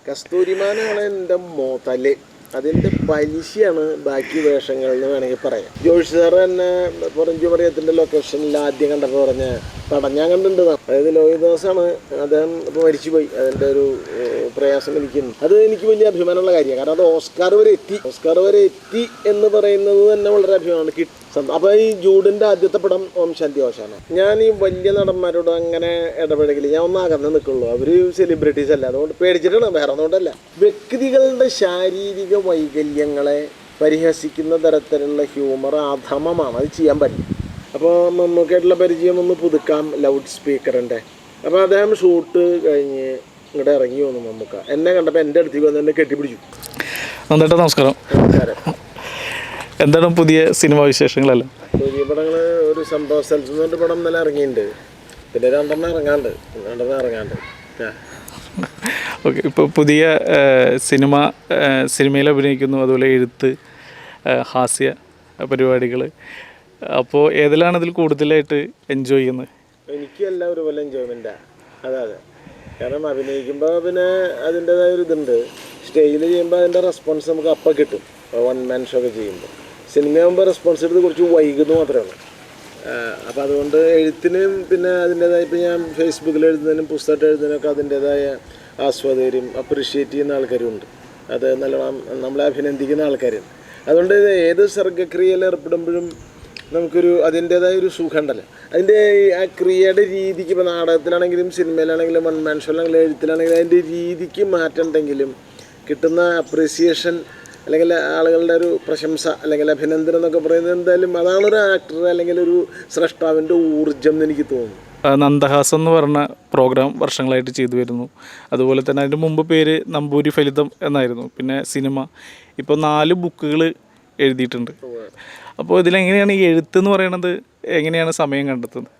കസ്തൂരിമാനാണ് എൻ്റെ മോതല്. അതിൻ്റെ പലിശയാണ് ബാക്കി വേഷങ്ങൾ എന്ന് വേണമെങ്കിൽ പറയാം. ജോഷി സാറ് തന്നെ പുറഞ്ചു പറയത്തിൻ്റെ ലൊക്കേഷനിൽ ആദ്യം കണ്ടപ്പോൾ പറഞ്ഞ പടം ഞാൻ കണ്ടിട്ടുണ്ട്. അതായത് ലോഹിദാസാണ്, അദ്ദേഹം ഇപ്പോൾ മരിച്ചുപോയി. അതിൻ്റെ ഒരു പ്രയാസം എനിക്കുണ്ട്. അത് എനിക്ക് വലിയ അഭിമാനമുള്ള കാര്യമാണ്. കാരണം അത് ഓസ്കാർ വരെ എത്തി എന്ന് പറയുന്നത് തന്നെ വളരെ അഭിമാനമാണ്. അപ്പോൾ ഈ ജൂഡിൻ്റെ ആദ്യത്തെ പടം ഓം ശാന്തി ഓശാന. ഞാൻ ഈ വലിയ നടന്മാരോട് അങ്ങനെ ഇടപെടലില്ല. ഞാൻ ഒന്ന് അകന്ന് നിൽക്കുള്ളൂ. അവർ സെലിബ്രിറ്റീസ് അല്ല, അതുകൊണ്ട് പേടിച്ചിട്ടാണ്, വേറെ ഒന്നുകൊണ്ടല്ല. വ്യക്തികളുടെ ശാരീരിക വൈകല്യങ്ങളെ പരിഹസിക്കുന്ന തരത്തിലുള്ള ഹ്യൂമർ അധമമാണ്, അത് ചെയ്യാൻ പറ്റും. അപ്പോൾ മമ്മൂക്കായിട്ടുള്ള പരിചയം ഒന്ന് പുതുക്കാം ലൗഡ് സ്പീക്കറിൻ്റെ. അപ്പോൾ അദ്ദേഹം ഷൂട്ട് കഴിഞ്ഞ് ഇങ്ങോട്ട് ഇറങ്ങി വന്നു. മമ്മൂക്ക എന്നെ കണ്ടപ്പോൾ എൻ്റെ അടുത്തേക്ക് വന്ന് എന്നെ കെട്ടിപ്പിടിച്ചു. നമസ്കാരം. എന്താണ് പുതിയ സിനിമാ വിശേഷങ്ങളല്ല? പുതിയ പടങ്ങൾ ഒരു സംഭവ സ്ഥലത്ത് നിന്നൊരു പടം നല്ല ഇറങ്ങിയിട്ടുണ്ട്. പിന്നെ രണ്ടെണ്ണം ഇറങ്ങാണ്ട്. ഓക്കെ. ഇപ്പോൾ പുതിയ സിനിമയിൽ അഭിനയിക്കുന്നു, അതുപോലെ എഴുത്ത്, ഹാസ്യ പരിപാടികൾ. അപ്പോൾ ഏതിലാണ് ഇതിൽ കൂടുതലായിട്ട് എൻജോയ് ചെയ്യുന്നത്? എനിക്ക് എല്ലാം ഒരുപോലെ എൻജോയ്മെൻറ്റാണ്. അതെ. കാരണം അഭിനയിക്കുമ്പോൾ പിന്നെ അതിൻ്റേതായ ഒരു ഇതുണ്ട്. സ്റ്റേജിൽ ചെയ്യുമ്പോൾ അതിൻ്റെ റെസ്പോൺസ് നമുക്ക് അപ്പം കിട്ടും. വൺ മാൻ ഷോ ഒക്കെ ചെയ്യുമ്പോൾ സിനിമയാകുമ്പോൾ റെസ്പോൺസ് എടുത്ത് കുറച്ച് വൈകുന്നു മാത്രമാണ്. അപ്പോൾ അതുകൊണ്ട് എഴുത്തിനും പിന്നെ അതിൻ്റേതായ, ഇപ്പോൾ ഞാൻ ഫേസ്ബുക്കിൽ എഴുതുന്നതിനും പുസ്തകത്തിൽ എഴുതുന്നതിനൊക്കെ അതിൻ്റേതായ ആസ്വാദകരും അപ്രിഷ്യേറ്റ് ചെയ്യുന്ന ആൾക്കാരുണ്ട്. അത് നല്ലോണം നമ്മളെ അഭിനന്ദിക്കുന്ന ആൾക്കാരും. അതുകൊണ്ട് ഏത് സർഗ്ഗക്രിയയിൽ ഏർപ്പെടുമ്പോഴും നമുക്കൊരു അതിൻ്റേതായ ഒരു സുഖം ഉണ്ടല്ലോ. അതിൻ്റെ ആ ക്രിയയുടെ രീതിക്ക്, ഇപ്പോൾ നാടകത്തിലാണെങ്കിലും സിനിമയിലാണെങ്കിലും വൺ മാൻ ഷോയിലാണെങ്കിലും എഴുത്തിലാണെങ്കിലും അതിൻ്റെ രീതിക്ക് മാറ്റം ഉണ്ടെങ്കിലും കിട്ടുന്ന അപ്രീസിയേഷൻ അല്ലെങ്കിൽ ആളുകളുടെ ഒരു പ്രശംസ അല്ലെങ്കിൽ അഭിനന്ദനം എന്നൊക്കെ പറയുന്നത് എന്തായാലും അതാണൊരു ആക്ടർ അല്ലെങ്കിൽ ഒരു സ്രഷ്ടാവിൻ്റെ ഊർജ്ജം എന്ന് എനിക്ക് തോന്നുന്നു. നന്ദഹാസം എന്ന് പറഞ്ഞ പ്രോഗ്രാം വർഷങ്ങളായിട്ട് ചെയ്തു വരുന്നു. അതുപോലെ തന്നെ അതിൻ്റെ മുമ്പ് പേര് നമ്പൂരി ഫലിതം എന്നായിരുന്നു. പിന്നെ സിനിമ, ഇപ്പോൾ 4 ബുക്കുകൾ എഴുതിയിട്ടുണ്ട്. അപ്പോൾ ഇതിലെങ്ങനെയാണ് ഈ എഴുത്ത് പറയണത്, എങ്ങനെയാണ് സമയം കണ്ടെത്തുന്നത്?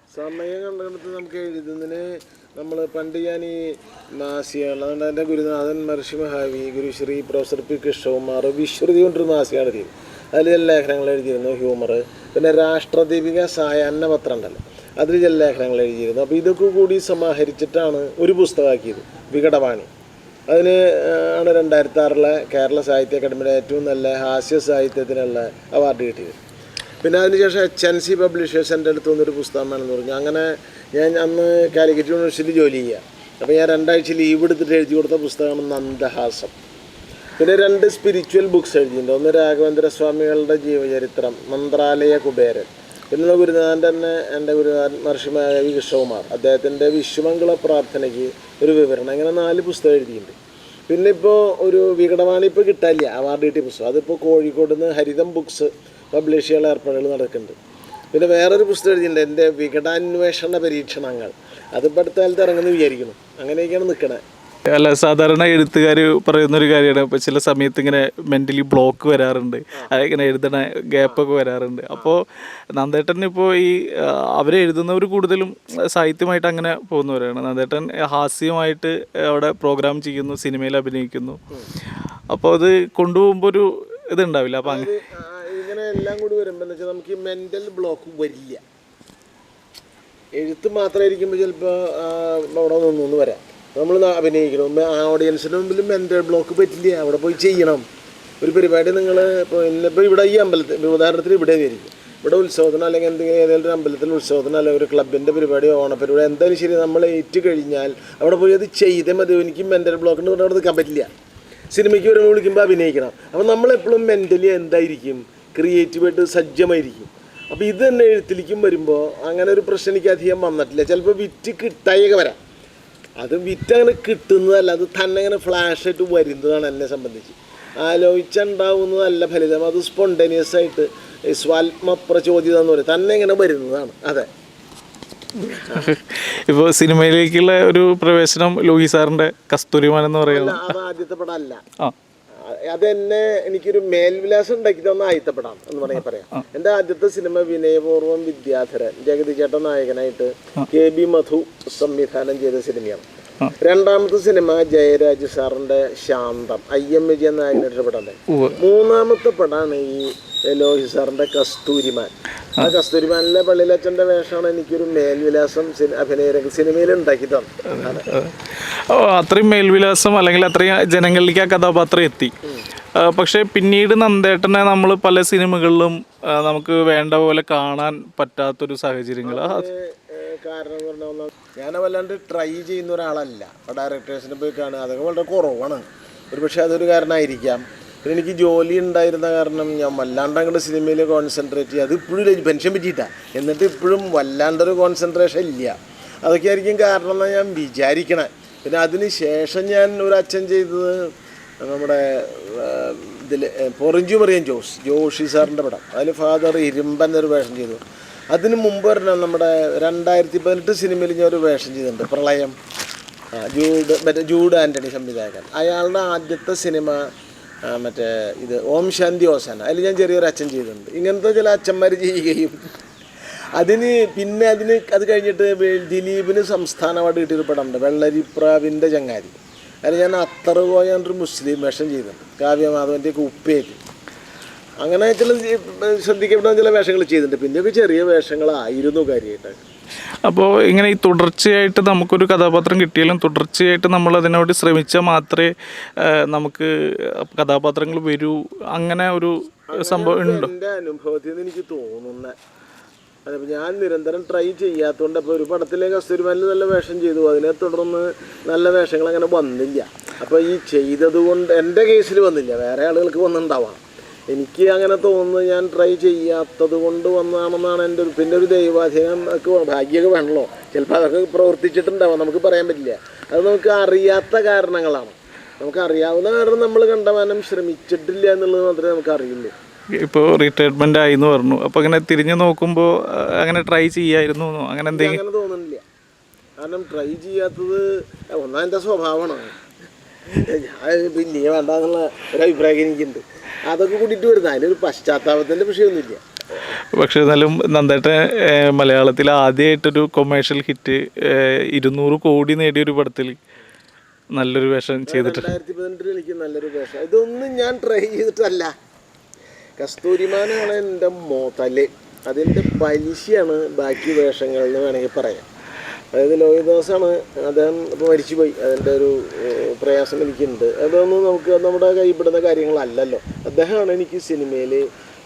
നമുക്ക് എഴുതുന്നതിന് നമ്മൾ പണ്ട് ഞാൻ ഈ മാസികകൾ, അതുകൊണ്ട് എൻ്റെ ഗുരുനാഥൻ മഹർഷി മഹാവി, ഗുരുശ്രീ പ്രൊഫസർ പി കൃഷ്ണകുമാർ വിശ്രുതി കൊണ്ടൊരു മാസിക എഴുതിയിരുന്നു. അതിൽ ചില ലേഖനങ്ങൾ എഴുതിയിരുന്നു, ഹ്യൂമർ. പിന്നെ രാഷ്ട്രദീപിക സായാഹ്ന പത്രം ഉണ്ടല്ലോ, അതിൽ ചില ലേഖനങ്ങൾ എഴുതിയിരുന്നു. അപ്പോൾ ഇതൊക്കെ കൂടി സമാഹരിച്ചിട്ടാണ് ഒരു പുസ്തകമാക്കിയത്, വികടവാണി. അതിന് ആണ് 2006 കേരള സാഹിത്യ അക്കാദമിയുടെ ഏറ്റവും നല്ല ഹാസ്യ സാഹിത്യത്തിനുള്ള അവാർഡ് കിട്ടിയത്. പിന്നെ അതിനുശേഷം HNC പബ്ലിഷേഴ്സ് എൻ്റെ അടുത്ത് വന്നൊരു പുസ്തകം വേണമെന്ന് പറഞ്ഞു. അങ്ങനെ ഞാൻ അന്ന് കാലിക്കറ്റ് യൂണിവേഴ്സിറ്റി ജോലി ചെയ്യുക. അപ്പോൾ ഞാൻ 2 ആഴ്ച ലീവ് എടുത്തിട്ട് എഴുതി കൊടുത്ത പുസ്തകമാണ് നന്ദഹാസം. പിന്നെ 2 സ്പിരിച്വൽ ബുക്സ് എഴുതിയിട്ടുണ്ട്. ഒന്ന് രാഘവേന്ദ്ര സ്വാമികളുടെ ജീവചരിത്രം, മന്ത്രാലയ കുബേരൻ. പിന്നെ ഗുരുനാഥൻ തന്നെ എൻ്റെ ഗുരുനാഥൻ മഹർഷി മഹാവി കൃഷ്ണകുമാർ, അദ്ദേഹത്തിൻ്റെ വിശ്വമംഗള പ്രാർത്ഥനയ്ക്ക് ഒരു വിവരണം. അങ്ങനെ 4 പുസ്തകം എഴുതിയിട്ടുണ്ട്. പിന്നെ ഇപ്പോൾ ഒരു വികടവാണി ഇപ്പോൾ കിട്ടാനില്ല, അവാർഡ് കിട്ടിയ പുസ്തകം. അതിപ്പോൾ കോഴിക്കോട് നിന്ന് ഹരിതം ബുക്സ് പബ്ലിഷ് ചെയ്യാനുള്ള ഏർപ്പാടുകൾ നടക്കുന്നുണ്ട്. പിന്നെ വേറൊരു പുസ്തകം എഴുതിയിട്ടുണ്ട്, എൻ്റെ വികടാന്വേഷണ പരീക്ഷണങ്ങൾ. അതിപ്പോൾ അടുത്ത കാലത്ത് ഇറങ്ങുമെന്ന് വിചാരിക്കുന്നു. അങ്ങനെയൊക്കെയാണ് നിൽക്കണേ. അല്ല, സാധാരണ എഴുത്തുകാർ പറയുന്നൊരു കാര്യമാണ്, ഇപ്പോൾ ചില സമയത്ത് ഇങ്ങനെ മെൻ്റലി ബ്ലോക്ക് വരാറുണ്ട്, ഇങ്ങനെ എഴുതണ ഗ്യാപ്പൊക്കെ വരാറുണ്ട്. അപ്പോൾ നന്ദേട്ടൻ ഇപ്പോൾ ഈ അവരെഴുതുന്നവർ കൂടുതലും സാഹിത്യമായിട്ട് അങ്ങനെ പോകുന്നവരാണ്. നന്ദേട്ടൻ ഹാസ്യമായിട്ട് അവിടെ പ്രോഗ്രാം ചെയ്യുന്നു, സിനിമയിൽ അഭിനയിക്കുന്നു. അപ്പോൾ അത് കൊണ്ടുപോകുമ്പോൾ ഒരു ഇതുണ്ടാവില്ല. അപ്പോൾ ഇങ്ങനെ എല്ലാം കൂടി വരുമ്പോൾ എന്ന് വെച്ചാൽ നമുക്ക് ഈ മെൻ്റൽ ബ്ലോക്ക് വരില്ല. എഴുത്ത് മാത്രമായിരിക്കുമ്പോൾ ചിലപ്പോൾ അവിടെ നിന്നൊന്ന് വരാം. നമ്മൾ അഭിനയിക്കണം, ഓഡിയൻസിന് മുമ്പിൽ മെൻ്റൽ ബ്ലോക്ക് പറ്റില്ല. അവിടെ പോയി ചെയ്യണം ഒരു പരിപാടി. നിങ്ങൾ ഇപ്പോൾ ഇവിടെ ഈ അമ്പലത്തിൽ ഉദാഹരണത്തിന് ഇവിടെ ആയിരിക്കും, ഇവിടെ ഉത്സവത്തിന് അല്ലെങ്കിൽ എന്തെങ്കിലും ഏതെങ്കിലും ഒരു അമ്പലത്തിൽ ഉത്സവത്തിന് അല്ലെങ്കിൽ ഒരു ക്ലബിൻ്റെ പരിപാടി, ഓണപ്പരിപാടി, എന്തായാലും ശരി, നമ്മൾ ഏറ്റു കഴിഞ്ഞാൽ അവിടെ പോയി അത് ചെയ്തേ മതി. എനിക്ക് മെൻ്റൽ ബ്ലോക്കിൻ്റെ അവിടെ നിൽക്കാൻ പറ്റില്ല. സിനിമയ്ക്ക് വരുമ്പോൾ വിളിക്കുമ്പോൾ അഭിനയിക്കണം. അപ്പോൾ നമ്മളെപ്പോഴും മെൻ്റലി എന്തായിരിക്കും, ക്രിയേറ്റീവായിട്ട് സജ്ജമായിരിക്കും. അപ്പോൾ ഇത് തന്നെ എഴുത്തിലേക്കും വരുമ്പോൾ അങ്ങനെ ഒരു പ്രശ്നം എനിക്ക് അധികം വന്നിട്ടില്ല. ചിലപ്പോൾ വിറ്റ് കിട്ടായൊക്കെ വരാം. അത് വിറ്റ് അങ്ങനെ കിട്ടുന്നതല്ല, അത് തന്നെ അങ്ങനെ ഫ്ലാഷായിട്ട് വരുന്നതാണ്. എന്നെ സംബന്ധിച്ച് ആലോചിച്ചുണ്ടാവുന്നതല്ല ഫലിതം, അത് സ്പോണ്ടേനിയസ് ആയിട്ട് സ്വാത്മപ്രചോദിതം എന്ന് പറയും, തന്നെ ഇങ്ങനെ വരുന്നതാണ്. അതെ. ഇപ്പോൾ സിനിമയിലേക്കുള്ള ഒരു പ്രവേശനം ലോഹി സാറിൻ്റെ കസ്തൂരിമാൻ എന്ന് പറയുന്നത് അത് ആദ്യത്തെ പടം അല്ല. അതെന്നെ എനിക്കൊരു മേൽവിലാസം ഉണ്ടാക്കി തന്ന ആദ്യത്തെ പടം എന്ന് പറയാൻ പറയാം. എൻ്റെ ആദ്യത്തെ സിനിമ വിനയപൂർവ്വം വിദ്യാധരൻ, ജഗതി ചേട്ടൻ നായകനായിട്ട് KB മധു സംവിധാനം ചെയ്ത സിനിമയാണ്. 2ാമത്തെ സിനിമ ജയരാജ് സാറിൻ്റെ ശാന്തം, IM വിജയൻ നായകനായിട്ട് പടം. 3ാമത്തെ പടമാണ് ഈ ലോഹി സാറിൻ്റെ കസ്തൂരിമാൻ. ആ കസ്തൂരിമാനിലെ പള്ളിയിലച്ഛൻ്റെ വേഷമാണ് എനിക്കൊരു മേൽവിലാസം അഭിനയ സിനിമയിൽ ഉണ്ടാക്കി തന്നത്. അത്രയും മേൽവിലാസം അല്ലെങ്കിൽ അത്രയും ജനങ്ങളിലേക്ക് ആ കഥാപാത്രം എത്തി. പക്ഷേ പിന്നീട് നന്ദേട്ടനെ നമ്മൾ പല സിനിമകളിലും നമുക്ക് വേണ്ട പോലെ കാണാൻ പറ്റാത്തൊരു സാഹചര്യങ്ങൾ. കാരണം എന്ന് പറഞ്ഞാൽ ഞാൻ വല്ലാണ്ട് ട്രൈ ചെയ്യുന്ന ഒരാളല്ല. അപ്പോൾ ഡയറക്ടേഴ്സിനെ പോയി കാണുക അതൊക്കെ വളരെ കുറവാണ്. ഒരു പക്ഷേ അതൊരു കാരണമായിരിക്കാം. പിന്നെ എനിക്ക് ജോലി ഉണ്ടായിരുന്ന കാരണം ഞാൻ വല്ലാണ്ട് അങ്ങോട്ട് സിനിമയിൽ കോൺസെൻട്രേറ്റ് ചെയ്യുക. അത് ഇപ്പോഴും പെൻഷൻ പറ്റിയിട്ടാണ്. എന്നിട്ട് ഇപ്പോഴും വല്ലാണ്ടൊരു കോൺസെൻട്രേഷൻ ഇല്ല. അതൊക്കെ ആയിരിക്കും കാരണം എന്നാണ് ഞാൻ വിചാരിക്കണേ. പിന്നെ അതിന് ശേഷം ഞാൻ ഒരു അച്ഛൻ ചെയ്തത് നമ്മുടെ ഇതിൽ പൊറിഞ്ചു മറിയൻ ജോഷി സാറിൻ്റെ പടം. അതിൽ ഫാദർ ഇരുമ്പൻ ഒരു വേഷം ചെയ്തു. അതിന് മുമ്പ് പറഞ്ഞാൽ നമ്മുടെ 2018 സിനിമയിൽ ഞാൻ ഒരു വേഷം ചെയ്തിട്ടുണ്ട്, പ്രളയം. ജൂഡ് ആൻ്റണി സംവിധായകൻ. അയാളുടെ ആദ്യത്തെ സിനിമ മറ്റേ ഇത് ഓം ശാന്തി ഓശാന. അതിൽ ഞാൻ ചെറിയൊരു അച്ഛൻ ചെയ്തിട്ടുണ്ട്. ഇങ്ങനത്തെ ചില അച്ഛന്മാർ ചെയ്യുകയും പിന്നെ അത് കഴിഞ്ഞിട്ട് ദിലീപിന് സംസ്ഥാന അവാർഡ് കിട്ടിയൊരു പടമുണ്ട്, വെള്ളരിപ്രാവിൻ്റെ ചങ്ങാതി. അതിൽ ഞാൻ അത്തറ് പോയൊരു മുസ്ലിം വേഷം ചെയ്തിട്ടുണ്ട്, കാവ്യമാധവൻ്റെയൊക്കെ ഉപ്പേറ്റ്. അങ്ങനെ ചില ശ്രദ്ധിക്കപ്പെടുന്ന ചില വേഷങ്ങൾ ചെയ്തിട്ടുണ്ട്. പിന്നെയൊക്കെ ചെറിയ വേഷങ്ങളായിരുന്നു കാര്യമായിട്ട്. അപ്പോൾ ഇങ്ങനെ ഈ തുടർച്ചയായിട്ട് നമുക്കൊരു കഥാപാത്രം കിട്ടിയാലും തുടർച്ചയായിട്ട് നമ്മൾ അതിനോട് ശ്രമിച്ചാൽ മാത്രമേ നമുക്ക് കഥാപാത്രങ്ങൾ വരൂ, അങ്ങനെ ഒരു സംഭവം ഉണ്ടോ? എൻ്റെ അനുഭവത്തിൽ നിന്ന് എനിക്ക് തോന്നുന്നത് അതിപ്പോൾ ഞാൻ നിരന്തരം ട്രൈ ചെയ്യാത്തതുകൊണ്ട്. അപ്പോൾ ഒരു പടത്തിലെ കസ്തൂരിമാനിൽ നല്ല വേഷം ചെയ്തു, അതിനെ തുടർന്ന് നല്ല വേഷങ്ങൾ അങ്ങനെ വന്നില്ല. അപ്പോൾ ഈ ചെയ്തത് കൊണ്ട് എൻ്റെ കേസിൽ വന്നില്ല, വേറെ ആളുകൾക്ക് വന്നിട്ടുണ്ടാവാം. എനിക്ക് അങ്ങനെ തോന്നുന്നത് ഞാൻ ട്രൈ ചെയ്യാത്തത് കൊണ്ട് വന്നതാണെന്നാണ് എൻ്റെ പിന്നെ ഒരു ദൈവാധീനം ഒക്കെ ഭാഗ്യമൊക്കെ വേണമല്ലോ. ചിലപ്പോൾ അതൊക്കെ പ്രവർത്തിച്ചിട്ടുണ്ടാവാം, നമുക്ക് പറയാൻ പറ്റില്ല. അത് നമുക്ക് അറിയാത്ത കാരണങ്ങളാണ്. നമുക്ക് അറിയാവുന്ന കാരണം നമ്മൾ കണ്ടമാനം ശ്രമിച്ചിട്ടില്ല എന്നുള്ളത് മാത്രമേ നമുക്ക് അറിയുള്ളൂ. ഇപ്പോൾ റിട്ടയർമെൻ്റ് ആയി എന്ന് പറഞ്ഞു, അപ്പോൾ അങ്ങനെ തിരിഞ്ഞു നോക്കുമ്പോൾ അങ്ങനെ ട്രൈ ചെയ്യായിരുന്നു അങ്ങനെ എന്തെങ്കിലും? അങ്ങനെ തോന്നുന്നില്ല. കാരണം ട്രൈ ചെയ്യാത്തത് ഒന്നാം എൻ്റെ സ്വഭാവമാണ്. ഞാൻ പിന്നെ വേണ്ടെന്നുള്ള ഒരു അഭിപ്രായം എനിക്കുണ്ട്. അതൊക്കെ കൂട്ടിയിട്ട് വരുന്നത് അതിനൊരു പശ്ചാത്താപത്തിൻ്റെ വിഷയമൊന്നുമില്ല. പക്ഷേ എന്നാലും നന്ദേട്ടൻ മലയാളത്തിൽ ആദ്യമായിട്ടൊരു കൊമേഴ്ഷ്യൽ ഹിറ്റ് 200 കോടി നേടിയൊരു പടത്തിൽ നല്ലൊരു വേഷം ചെയ്തിട്ടുണ്ട്. 2018 എനിക്ക് നല്ലൊരു വേഷം. ഇതൊന്നും ഞാൻ ട്രൈ ചെയ്തിട്ടല്ല. കസ്തൂരിമാനാണ് എൻ്റെ തല്, അതിൻ്റെ പലിശയാണ് ബാക്കി വേഷങ്ങൾ എന്ന് വേണമെങ്കിൽ പറയാം. അതായത് ലോഹിതദാസാണ്, അദ്ദേഹം ഇപ്പോൾ മരിച്ചുപോയി. അതിൻ്റെ ഒരു പ്രയാസം എനിക്കുണ്ട്. അതൊന്നും നമുക്ക് നമ്മുടെ കൈപ്പെടുന്ന കാര്യങ്ങളല്ലല്ലോ. അദ്ദേഹമാണ് എനിക്ക് സിനിമയിൽ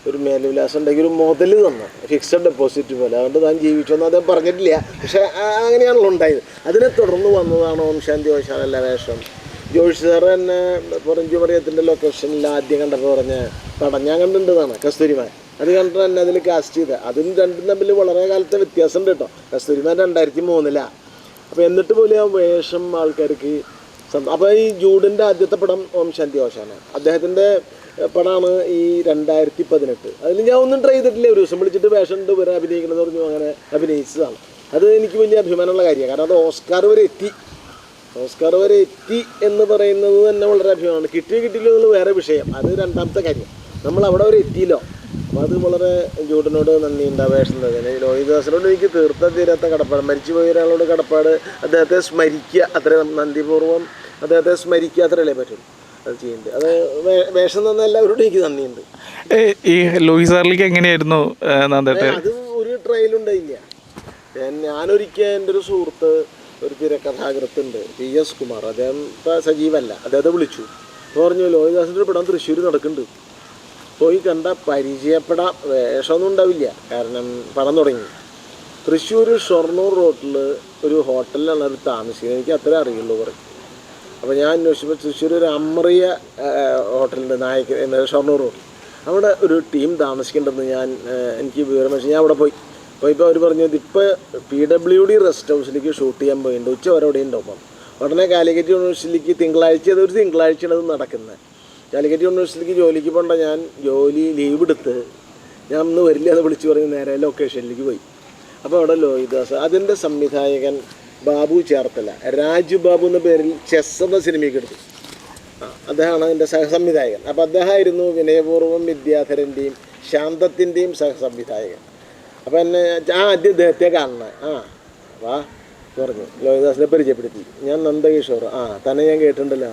ഒരു മേൽവിലാസം ഉണ്ടെങ്കിൽ ഒരു മുതൽ തന്നു, ഫിക്സഡ് ഡെപ്പോസിറ്റ് പോലെ. അതുകൊണ്ട് താൻ ജീവിച്ചോന്ന് അദ്ദേഹം പറഞ്ഞിട്ടില്ല, പക്ഷേ അങ്ങനെയാണല്ലോ ഉണ്ടായത്. അതിനെ തുടർന്ന് വന്നതാണ് ഓം ശാന്തി ഓശാനല്ല വേഷം. ജോഷി സാറ് തന്നെ പൊറിഞ്ചു മറിയത്തിൻ്റെ ലൊക്കേഷനിൽ ആദ്യം കണ്ടപ്പോൾ പറഞ്ഞ പടം ഞാൻ കണ്ടിട്ടുള്ളതാണ് കസ്തൂരിമാൻ. അത് കണ്ടിട്ട് തന്നെ അതിൽ കാസ്റ്റ് ചെയ്ത്. അതും രണ്ടും തമ്മിൽ വളരെ കാലത്തെ വ്യത്യാസമുണ്ട് കേട്ടോ. കസ്തൂരിമാൻ 2003. അപ്പോൾ എന്നിട്ട് പോലും ആ വേഷം ആൾക്കാർക്ക് അപ്പോൾ ഈ ജൂഡിൻ്റെ ആദ്യത്തെ പടം ഓം ശാന്തി ഓശാന. അദ്ദേഹത്തിൻ്റെ പടമാണ് ഈ 2018. അതിൽ ഞാൻ ഒന്നും ട്രൈ ചെയ്തിട്ടില്ല. ഒരു ദിവസം വിളിച്ചിട്ട് വേഷം ഉണ്ട് വരെ അഭിനയിക്കണമെന്ന് പറഞ്ഞു, അങ്ങനെ അഭിനയിച്ചതാണ്. അത് എനിക്ക് വലിയ അഭിമാനമുള്ള കാര്യമാണ്. കാരണം അത് ഓസ്കാർ വരെ എത്തി എന്ന് പറയുന്നത് തന്നെ വളരെ അഭിമാനമാണ്. കിട്ടിയില്ല എന്നുള്ള വേറെ വിഷയം, അത് രണ്ടാമത്തെ കാര്യം. നമ്മൾ അവിടെ വരെ എത്തിയല്ലോ. അപ്പോൾ അത് വളരെ ജൂഡിനോട് നന്ദിയുണ്ട് ആ വേഷം തന്നെ. ലോഹിതദാസിനോട് എനിക്ക് തീർത്താത്ത കടപ്പാട്, മരിച്ചുപോയ ഒരാളോട് കടപ്പാട്. അദ്ദേഹത്തെ സ്മരിക്കുക, അത്രയും നന്ദിപൂർവ്വം അദ്ദേഹത്തെ സ്മരിക്കുക, അത്രയല്ലേ പറ്റുള്ളൂ. അത് ചെയ്യുന്നുണ്ട്. അത് വേഷം തന്ന എല്ലാവരോടും എനിക്ക് നന്ദിയുണ്ട്. ഈ ലോഹി സാറിലേക്ക് എങ്ങനെയായിരുന്നു നന്ദേട്ടൻ? അത് ഒരു ട്രയലുണ്ടായില്ല. ഞാനൊരിക്കൽ എൻ്റെ ഒരു സുഹൃത്ത്, ഒരു തിരക്കഥാകൃത്തുണ്ട് PS കുമാർ, അദ്ദേഹം ഇപ്പം സജീവല്ല, അദ്ദേഹത്തെ വിളിച്ചു. പറഞ്ഞു ലോഹിതദാസിൻ്റെ ഒരു പടം തൃശ്ശൂർ നടക്കുന്നുണ്ട്, പോയി കണ്ട പരിചയപ്പെടാം. വേഷമൊന്നും ഉണ്ടാവില്ല, കാരണം പടം തുടങ്ങി. തൃശ്ശൂർ ഷൊർണൂർ റോട്ടിൽ ഒരു ഹോട്ടലിലാണ് അവർ താമസിക്കുന്നത്, എനിക്ക് അത്രേ അറിയുള്ളൂ പറയും. അപ്പോൾ ഞാൻ അന്വേഷിച്ചപ്പോൾ തൃശ്ശൂർ ഒരു അമറിയ ഹോട്ടലുണ്ട്, നായകൻ ഷൊർണൂർ റോഡ്. അവിടെ ഒരു ടീം താമസിക്കേണ്ടതെന്ന് എനിക്ക് വിവരം വെച്ച് ഞാൻ അവിടെ പോയിപ്പോൾ അവർ പറഞ്ഞു ഇതിപ്പോൾ PWD റെസ്റ്റ് ഹൗസിലേക്ക് ഷൂട്ട് ചെയ്യാൻ പോയിട്ടുണ്ട്, ഉച്ച വരെ അവിടെ ഉണ്ടാവും. ഉടനെ കാലിക്കറ്റ് യൂണിവേഴ്സിറ്റിക്ക് തിങ്കളാഴ്ചയാണ് അത് നടക്കുന്നത്. കാലിക്കറ്റ് യൂണിവേഴ്സിറ്റിക്ക് ജോലിക്ക് പോകേണ്ട ഞാൻ ജോലി ലീവ് എടുത്ത് ഞാൻ ഒന്ന് വരില്ല എന്ന് വിളിച്ച് പറഞ്ഞ് നേരെ ലൊക്കേഷനിലേക്ക് പോയി. അപ്പോൾ അവിടെ ലോഹിതദാസ്, അതിൻ്റെ സംവിധായകൻ ബാബു ചേർത്തല, രാജു ബാബു എന്ന പേരിൽ ചെസ് എന്ന സിനിമയ്ക്ക് എടുത്തു. അദ്ദേഹമാണ് അതിൻ്റെ സഹസംവിധായകൻ. അപ്പോൾ അദ്ദേഹമായിരുന്നു വിനയപൂർവ്വം വിദ്യാധരൻ്റെയും ശാന്തത്തിൻ്റെയും സഹസംവിധായകൻ. അപ്പോൾ എന്നെ ആദ്യം അദ്ദേഹത്തെ കാണണേ, വാ പറഞ്ഞു. ലോഹിതദാസിനെ പരിചയപ്പെടുത്തി. ഞാൻ നന്ദകിഷോർ, തന്നെ ഞാൻ കേട്ടിട്ടുണ്ടല്ലോ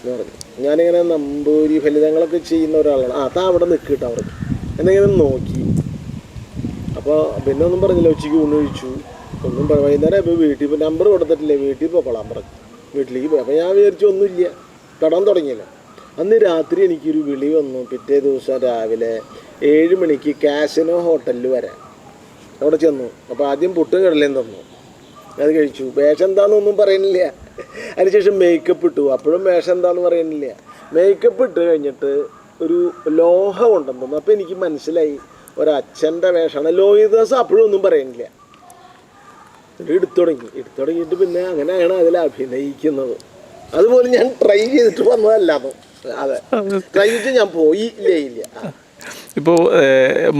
എന്ന് പറഞ്ഞു. ഞാനിങ്ങനെ നമ്പൂരി ഫലിതങ്ങളൊക്കെ ചെയ്യുന്ന ഒരാളാണ്. താ അവിടെ നിൽക്കിട്ടോ അവർക്ക് എന്നിങ്ങനെ നോക്കി. അപ്പോൾ പിന്നെ ഒന്നും പറഞ്ഞില്ല. ഉച്ചയ്ക്ക് ഊണ് കഴിച്ചു, ഒന്നും വൈകുന്നേരം ഇപ്പോൾ വീട്ടിൽ ഇപ്പോൾ നമ്പർ കൊടുത്തിട്ടില്ലേ, വീട്ടിൽ പോയിക്കൊള്ളാൻ പറഞ്ഞു. വീട്ടിലേക്ക് പോയി. അപ്പോൾ ഞാൻ വിചാരിച്ചു ഒന്നുമില്ല, കടം തുടങ്ങിയല്ലോ. അന്ന് രാത്രി എനിക്കൊരു വിളി വന്നു. പിറ്റേ ദിവസം രാവിലെ 7 മണിക്ക് കാസിനോ ഹോട്ടലിൽ വരാൻ. അവിടെ ചെന്നു. അപ്പോൾ ആദ്യം പുട്ടും കടലയും തന്നു, അത് കഴിച്ചു. വേഷം എന്താണെന്നൊന്നും പറയുന്നില്ല. അതിനുശേഷം മേക്കപ്പ് ഇട്ടു, അപ്പോഴും വേഷം എന്താണെന്ന് പറയുന്നില്ല. മേക്കപ്പ് ഇട്ട് കഴിഞ്ഞിട്ട് ഒരു ലോഹം ഉണ്ടെന്ന് തോന്നുന്നു. അപ്പോൾ എനിക്ക് മനസ്സിലായി ഒരച്ഛൻ്റെ വേഷമാണ്. ലോഹിതദാസ് അപ്പോഴും ഒന്നും പറയുന്നില്ല. എടുത്തു തുടങ്ങിയിട്ട് പിന്നെ അങ്ങനെയാണ് അതിൽ അഭിനയിക്കുന്നത്. അതുപോലെ ഞാൻ ട്രൈ ചെയ്തിട്ട് വന്നതല്ലാന്നോ. അതെ, ട്രൈ ചെയ്തിട്ട് ഞാൻ ഇല്ല. ഇപ്പോൾ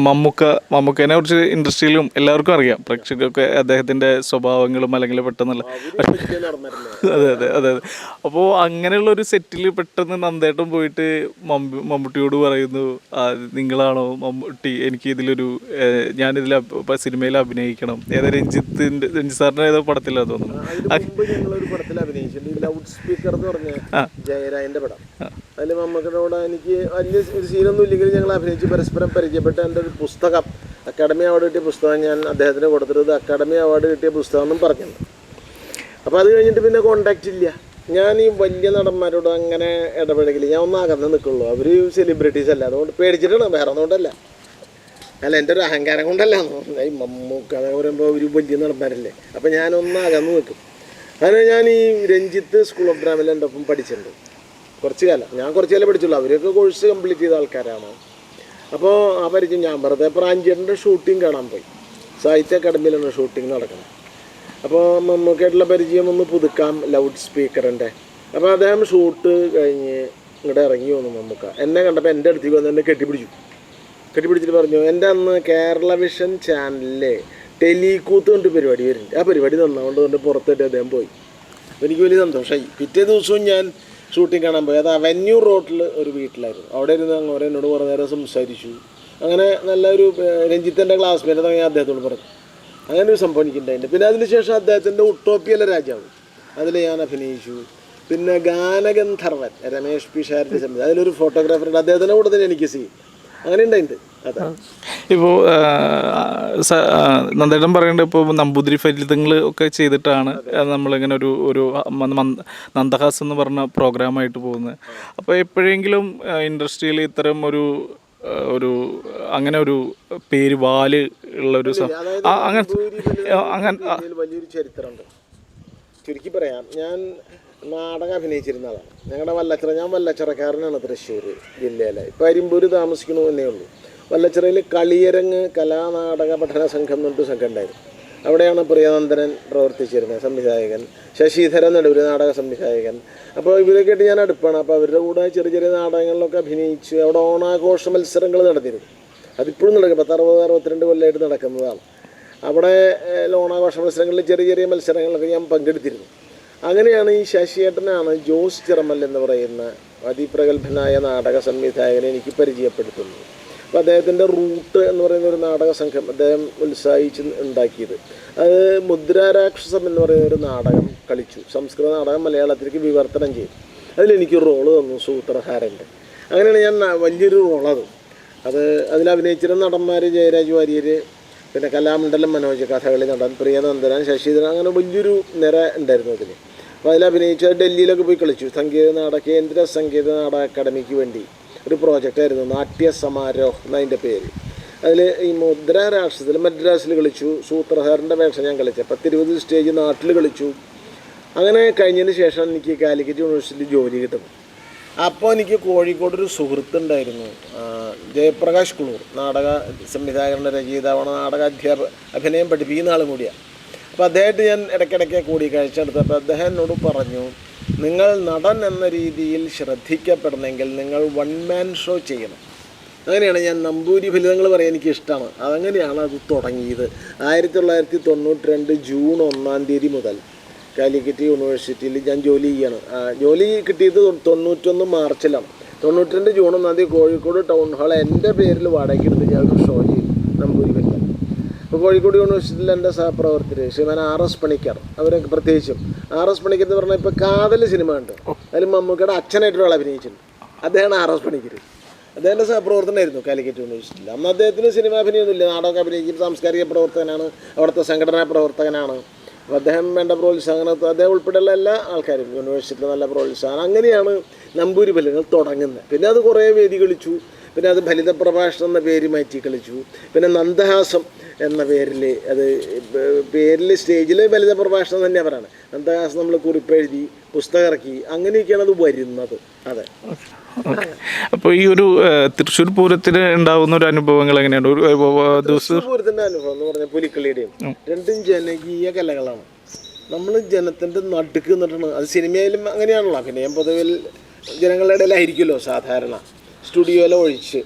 മമ്മൂക്കേനെ കുറിച്ച് ഇൻഡസ്ട്രിയിലും എല്ലാവർക്കും അറിയാം, പ്രേക്ഷകർക്ക് അദ്ദേഹത്തിൻ്റെ സ്വഭാവങ്ങളും അല്ലെങ്കിൽ പെട്ടെന്നുള്ള അതെ. അപ്പോൾ അങ്ങനെയുള്ള ഒരു സെറ്റിൽ പെട്ടെന്ന് നന്ദേട്ടൻ പോയിട്ട് മമ്മൂട്ടിയോട് പറയുന്നു, നിങ്ങളാണോ മമ്മൂട്ടി, എനിക്ക് ഇതിലൊരു ഞാനിതിൽ സിനിമയിൽ അഭിനയിക്കണം. രഞ്ജിത്ത് സാറിൻ്റെ ഏതോ പടത്തിലാണ് തോന്നുന്നു. ലൗഡ് സ്പീക്കർ എന്ന് പറഞ്ഞ ജയരാജന്റെ പടം. അതിൽ മമ്മൂക്കയുടെ എനിക്ക് വലിയ ഒരു സീനൊന്നും ഇല്ലെങ്കിലും ഞങ്ങൾ അഭിനയിച്ച് പരസ്പരം പരിചയപ്പെട്ട എൻ്റെ ഒരു പുസ്തകം, അക്കാഡമി അവാർഡ് കിട്ടിയ പുസ്തകം ഞാൻ അദ്ദേഹത്തിന് കൊടുത്തിട്ട് അക്കാഡമി അവാർഡ് കിട്ടിയ പുസ്തകം എന്നും പറഞ്ഞത്. അപ്പോൾ അത് കഴിഞ്ഞിട്ട് പിന്നെ കോണ്ടാക്റ്റ് ഇല്ല. ഞാൻ ഈ വലിയ നടന്മാരോട് അങ്ങനെ ഇടപെടലില്ല. ഞാൻ ഒന്ന് അകന്ന് നിൽക്കുള്ളൂ. അവർ സെലിബ്രിറ്റീസ് അല്ല, അതുകൊണ്ട് പേടിച്ചിട്ടാണ്, വേറെ ഒന്നുകൊണ്ടല്ല. അല്ല, എൻ്റെ ഒരു അഹങ്കാരം കൊണ്ടല്ല. ഈ മമ്മൂക്ക എന്ന് പറയുമ്പോൾ ഒരു വലിയ നടന്മാരല്ലേ, അപ്പോൾ ഞാനൊന്ന് അകന്ന് നിൽക്കും. അങ്ങനെ ഞാൻ ഈ രഞ്ജിത്ത് സ്കൂൾ ഓഫ് ഡ്രാമയിൽ എൻ്റെ ഒപ്പം പഠിച്ചിട്ടുണ്ട് കുറച്ച് കാലം. ഞാൻ കുറച്ച് കാലം പഠിച്ചുള്ളൂ, അവരൊക്കെ കോഴ്സ് കംപ്ലീറ്റ് ചെയ്ത ആൾക്കാരാണ്. അപ്പോൾ ആ പരിചയം ഞാൻ വെറുതെ പ്രാഞ്ചേട്ടൻ്റെ ഷൂട്ടിങ് കാണാൻ പോയി. സാഹിത്യ അക്കാദമിയിലാണ് ഷൂട്ടിങ് നടക്കുന്നത്. അപ്പോൾ മമ്മൂക്കായിട്ടുള്ള പരിചയം ഒന്ന് പുതുക്കാം, ലൗഡ് സ്പീക്കറിൻ്റെ. അപ്പോൾ അദ്ദേഹം ഷൂട്ട് കഴിഞ്ഞ് ഇങ്ങോട്ട് ഇറങ്ങി വന്നു. മമ്മൂക്ക എന്നെ കണ്ടപ്പോൾ എൻ്റെ അടുത്തേക്ക് വന്ന് എന്നെ കെട്ടിപ്പിടിച്ചിട്ട് പറഞ്ഞു, എൻ്റെ അന്ന് കേരള വിഷൻ ചാനലിലെ ടെലികൂത്ത് കൊണ്ട് പരിപാടി വരുന്നുണ്ട്, ആ പരിപാടി നന്നാകൊണ്ട് പുറത്തിട്ട് അദ്ദേഹം പോയി. എനിക്ക് വലിയ സന്തോഷമായി. പിറ്റേ ദിവസവും ഞാൻ ഷൂട്ടിങ് കാണാൻ പോയി. അത് അവന്യൂ റോഡിൽ ഒരു വീട്ടിലായിരുന്നു. അവിടെ ഇരുന്ന് അങ്ങോട്ട് എന്നോട് കുറേ നേരം സംസാരിച്ചു. അങ്ങനെ നല്ലൊരു രഞ്ജിത്തിൻ്റെ ക്ലാസ്മേറ്റ് ഞാൻ അദ്ദേഹത്തോട് പറഞ്ഞു. അങ്ങനെ ഒരു സംഭവം എനിക്കുണ്ടായിട്ടുണ്ട്. പിന്നെ അതിനുശേഷം അദ്ദേഹത്തിൻ്റെ ഉട്ടോപ്പിയയിലെ രാജാവ്, അതിൽ ഞാൻ അഭിനയിച്ചു. പിന്നെ ഗാനഗന്ധർവൻ രമേഷ് പിഷാരിൻ്റെ സംബന്ധിച്ച് അതിലൊരു ഫോട്ടോഗ്രാഫറുണ്ട്, അദ്ദേഹത്തിൻ്റെ കൂടെ തന്നെ എനിക്ക് അങ്ങനെ ഉണ്ടായിട്ടുണ്ട്. അതെ. ഇപ്പോൾ നന്ദേട്ടൻ പറയേണ്ടത് ഇപ്പോൾ നമ്പൂതിരി ഫലിതങ്ങൾ ഒക്കെ ചെയ്തിട്ടാണ് നമ്മളിങ്ങനെ ഒരു നന്ദഹാസ് എന്ന് പറഞ്ഞ പ്രോഗ്രാമായിട്ട് പോകുന്നത്. അപ്പോൾ എപ്പോഴെങ്കിലും ഇൻഡസ്ട്രിയിൽ ഇത്തരം ഒരു അങ്ങനെ ഒരു പേര് വാല് ഉള്ളൊരു അങ്ങനെ വലിയൊരു ചരിത്രമുണ്ട്. ചുരുക്കി പറയാം, ഞാൻ നാടകം അഭിനയിച്ചിരുന്ന ആളാണ്. ഞങ്ങളുടെ ഞാൻ വല്ലച്ചിറക്കാരനാണ്, തൃശ്ശൂർ ജില്ലയിലെ. ഇപ്പോൾ അരിമ്പൂർ താമസിക്കണമെന്നേ ഉള്ളൂ. വല്ലച്ചിറയിൽ കളിയരങ്ങ് കലാനാടക പഠന സംഘം എന്നൊരു സംഘം ഉണ്ടായിരുന്നു. അവിടെയാണ് പ്രിയനന്ദനൻ പ്രവർത്തിച്ചിരുന്നത്, സംവിധായകൻ. ശശിധരൻ ഒരു നാടക സംവിധായകൻ. അപ്പോൾ ഇവരൊക്കെ ആയിട്ട് ഞാൻ അടുപ്പാണ്. അപ്പോൾ അവരുടെ കൂടെ ചെറിയ നാടകങ്ങളിലൊക്കെ അഭിനയിച്ച് അവിടെ ഓണാഘോഷ മത്സരങ്ങൾ നടന്നിരുന്നു. അതിപ്പോഴും നടക്കും, 60-62 കൊല്ലമായിട്ട് നടക്കുന്നതാണ്. അവിടെ ഓണാഘോഷ മത്സരങ്ങളിൽ ചെറിയ മത്സരങ്ങളിലൊക്കെ ഞാൻ പങ്കെടുത്തിരുന്നു. അങ്ങനെയാണ് ഈ ശശിയേട്ടനാണ് ജോസ് ചിറമൽ എന്ന് പറയുന്ന അതിപ്രഗത്ഭനായ നാടക സംവിധായകനെ എനിക്ക് പരിചയപ്പെടുത്തുന്നത്. അപ്പോൾ അദ്ദേഹത്തിൻ്റെ റൂട്ട് എന്ന് പറയുന്ന ഒരു നാടക സംഘം അദ്ദേഹം ഉത്സാഹിച്ച് ഉണ്ടാക്കിയത്. അത് മുദ്രാരാക്ഷസം എന്ന് പറയുന്ന ഒരു നാടകം കളിച്ചു. സംസ്കൃത നാടകം മലയാളത്തിലേക്ക് വിവർത്തനം ചെയ്തു. അതിലെനിക്കൊരു റോള് തന്നു, സൂത്രധാരൻ്റെ. അങ്ങനെയാണ് ഞാൻ വലിയൊരു റോളത്. അതിൽ അഭിനയിച്ചിരുന്ന നടന്മാർ ജയരാജ് വാര്യർ, പിന്നെ കലാമണ്ഡലം മനോജ്, കഥകളി നടൻ പ്രിയനന്ദനൻ, ശശിധരൻ, അങ്ങനെ വലിയൊരു നിര ഉണ്ടായിരുന്നു അതിൽ. അപ്പോൾ അതിലഭിനയിച്ച് ഡൽഹിയിലൊക്കെ പോയി കളിച്ചു. കേന്ദ്ര സംഗീത നാടക അക്കാദമിക്ക് വേണ്ടി ഒരു പ്രോജക്റ്റായിരുന്നു, നാട്യ സമാരോഹ് എന്നതിൻ്റെ പേര്. അതിൽ ഈ മുദ്രാരാക്ഷസത്തിൽ മദ്രാസിൽ കളിച്ചു. സൂത്രധാരൻ്റെ വേഷം ഞാൻ കളിച്ചു. 10-20 സ്റ്റേജ് നാട്ടിൽ കളിച്ചു. അങ്ങനെ കഴിഞ്ഞതിന് ശേഷം എനിക്ക് കാലിക്കറ്റ് യൂണിവേഴ്സിറ്റി ജോലി കിട്ടുന്നു. അപ്പോൾ എനിക്ക് കോഴിക്കോട് ഒരു സുഹൃത്തുണ്ടായിരുന്നു, ജയപ്രകാശ് കുളൂർ, നാടക സംവിധായകരുടെ രചയിതാവാണ്, നാടക അഭിനയം പഠിപ്പിക്കുന്ന ആളും കൂടിയാണ്. അപ്പോൾ അദ്ദേഹമായിട്ട് ഞാൻ ഇടയ്ക്കിടയ്ക്ക് കൂടിക്കാഴ്ച എടുത്തപ്പോൾ അദ്ദേഹം എന്നോട് പറഞ്ഞു, നിങ്ങൾ നടൻ എന്ന രീതിയിൽ ശ്രദ്ധിക്കപ്പെടണമെങ്കിൽ നിങ്ങൾ 1 man ഷോ ചെയ്യണം. അങ്ങനെയാണ് ഞാൻ നമ്പൂരി ഫലിതങ്ങൾ പറയാൻ എനിക്കിഷ്ടമാണ്. അതങ്ങനെയാണ് അത് തുടങ്ങിയത്. 1992 ജൂൺ 1-ാം തീയതി മുതൽ കാലിക്കറ്റ് യൂണിവേഴ്സിറ്റിയിൽ ഞാൻ ജോലി ചെയ്യാണ്. ജോലി കിട്ടിയത് 91 മാർച്ചിലാണ്. 92 ജൂൺ 1-ാം തീയതി കോഴിക്കോട് ടൗൺ ഹാൾ എൻ്റെ പേരിൽ വാടകയ്ക്ക് എടുത്ത് ഞാൻ ഒരു ഷോ ചെയ്തു, നമ്പൂരി ഫലിതം. ഇപ്പോൾ കോഴിക്കോട് യൂണിവേഴ്സിറ്റിയിൽ എൻ്റെ സഹപ്രവർത്തകർ ശ്രീമാൻ R.S. പണിക്കർ, അവരൊക്കെ പ്രത്യേകിച്ചും R.S. പണിക്കർ എന്ന് പറഞ്ഞാൽ ഇപ്പോൾ കാതൽ സിനിമ ഉണ്ട്, അതിൽ മമ്മൂക്കയുടെ അച്ഛനായിട്ടൊരാൾ അഭിനയിച്ചിട്ടുണ്ട്. അദ്ദേഹമാണ് R.S. പണിക്കർ. അദ്ദേഹത്തിൻ്റെ സഹപ്രവർത്തനമായിരുന്നു കാലിക്കറ്റ് യൂണിവേഴ്സിറ്റിയിൽ. അന്ന് അദ്ദേഹത്തിന് സിനിമാഭിനയൊന്നുമില്ല, നാടകമൊക്കെ അഭിനയിക്കും, സാംസ്കാരിക പ്രവർത്തകനാണ്, അവിടുത്തെ സംഘടനാ പ്രവർത്തകനാണ്. അപ്പോൾ അദ്ദേഹം വേണ്ട പ്രോത്സാഹനം, അദ്ദേഹം ഉൾപ്പെടെയുള്ള എല്ലാ ആൾക്കാരും യൂണിവേഴ്സിറ്റിയിൽ നല്ല പ്രോത്സാഹനം. അങ്ങനെയാണ് നമ്പൂരി ഫലങ്ങൾ തുടങ്ങുന്നത്. പിന്നെ അത് കുറേ വേദി കളിച്ചു. പിന്നെ അത് ഫലിത പ്രഭാഷണം എന്ന പേര് മാറ്റി കളിച്ചു. പിന്നെ നന്ദഹാസം എന്ന പേരിൽ അത് സ്റ്റേജിൽ ഫലിത പ്രഭാഷണം തന്നെയാണ് പറയുന്നത്. നന്ദഹാസം നമ്മൾ കുറിപ്പെഴുതി പുസ്തകം ഇറക്കി, അങ്ങനെയൊക്കെയാണ് അത് വരുന്നത്. അതെ. അപ്പോൾ ഈ ഒരു തൃശ്ശൂർ പൂരത്തിന് ഉണ്ടാകുന്ന ഒരു അനുഭവങ്ങൾ എങ്ങനെയാണ്? ഒരു ദിവസം പൂരത്തിൻ്റെ അനുഭവം എന്ന് പറഞ്ഞാൽ പുലിക്കളിയുടെയും രണ്ടും ജനകീയ കലകളാണ്. നമ്മൾ ജനത്തിൻ്റെ നടുക്ക് നിന്നിട്ടാണ്. അത് സിനിമയിലും അങ്ങനെയാണല്ലോ. അഭിനയം പൊതുവിൽ ജനങ്ങളുടെ ഇടയിലായിരിക്കുമല്ലോ സാധാരണ, സ്റ്റുഡിയോയിലെ ഒഴിച്ച്.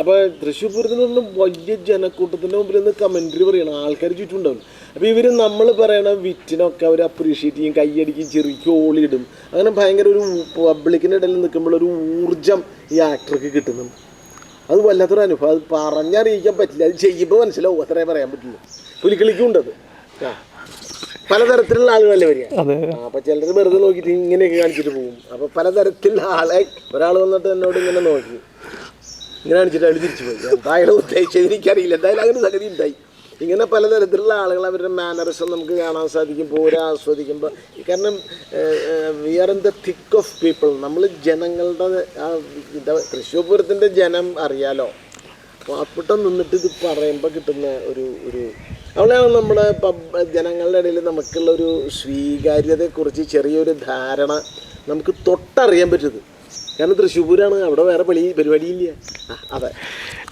അപ്പോൾ തൃശ്ശൂർ പൂരത്തിന് പറഞ്ഞാൽ വലിയ ജനക്കൂട്ടത്തിൻ്റെ മുമ്പിൽ നിന്ന് കമൻട്രി പറയണം, ആൾക്കാർ ചുറ്റുണ്ടാവും. അപ്പോൾ ഇവർ നമ്മൾ പറയണ വിറ്റിനൊക്കെ അവർ അപ്രീഷിയേറ്റ് ചെയ്യും, കയ്യടിക്കും, ചിരിക്കും, ഓളിയിടും. അങ്ങനെ ഭയങ്കര ഒരു പബ്ലിക്കിൻ്റെ ഇടയിൽ നിൽക്കുമ്പോൾ ഒരു ഊർജം ഈ ആക്ടർക്ക് കിട്ടുന്നുണ്ട്. അത് വല്ലാത്തൊരു അനുഭവം. അത് പറഞ്ഞറിയിക്കാൻ പറ്റില്ല, അത് ചെയ്യുമ്പോൾ മനസ്സിലാവും, അത്രേ പറയാൻ പറ്റില്ല. പുലിക്കളിക്കുണ്ടത് പലതരത്തിലുള്ള ആളുകളല്ലേ വരിക. അപ്പോൾ ചിലർ വെറുതെ നോക്കിയിട്ട് ഇങ്ങനെയൊക്കെ കാണിച്ചിട്ട് പോകും. അപ്പോൾ പലതരത്തിലുള്ള ആളെ ഒരാൾ വന്നിട്ട് എന്നോട് ഇങ്ങനെ നോക്കി ഇങ്ങനെ കാണിച്ചിട്ട് അയാൾ തിരിച്ചു പോയി. എന്തായാലും ഉദ്ദേശിച്ചത് എനിക്കറിയില്ല, എന്തായാലും അങ്ങനെ സംഗതി ഉണ്ടായി. ഇങ്ങനെ പലതരത്തിലുള്ള ആളുകൾ അവരുടെ മാനറിസം നമുക്ക് കാണാൻ സാധിക്കും, പോരാ ആസ്വദിക്കുമ്പോൾ. കാരണം we are in the thick of people. നമ്മൾ ജനങ്ങളുടെ തൃശ്ശൂർ പൂരത്തിൻ്റെ ജനം അറിയാലോ. പാവപ്പെട്ടം നിന്നിട്ട് ഇത് പറയുമ്പോൾ കിട്ടുന്ന ഒരു അവിടെയാണ് നമ്മുടെ ജനങ്ങളുടെ ഇടയിൽ നമുക്കുള്ളൊരു സ്വീകാര്യതയെക്കുറിച്ച് ചെറിയൊരു ധാരണ നമുക്ക് തൊട്ടറിയാൻ പറ്റുന്നത്. കാരണം തൃശ്ശൂർ പൂരമാണ്, അവിടെ വേറെ പരിപാടിയില്ല. അതെ.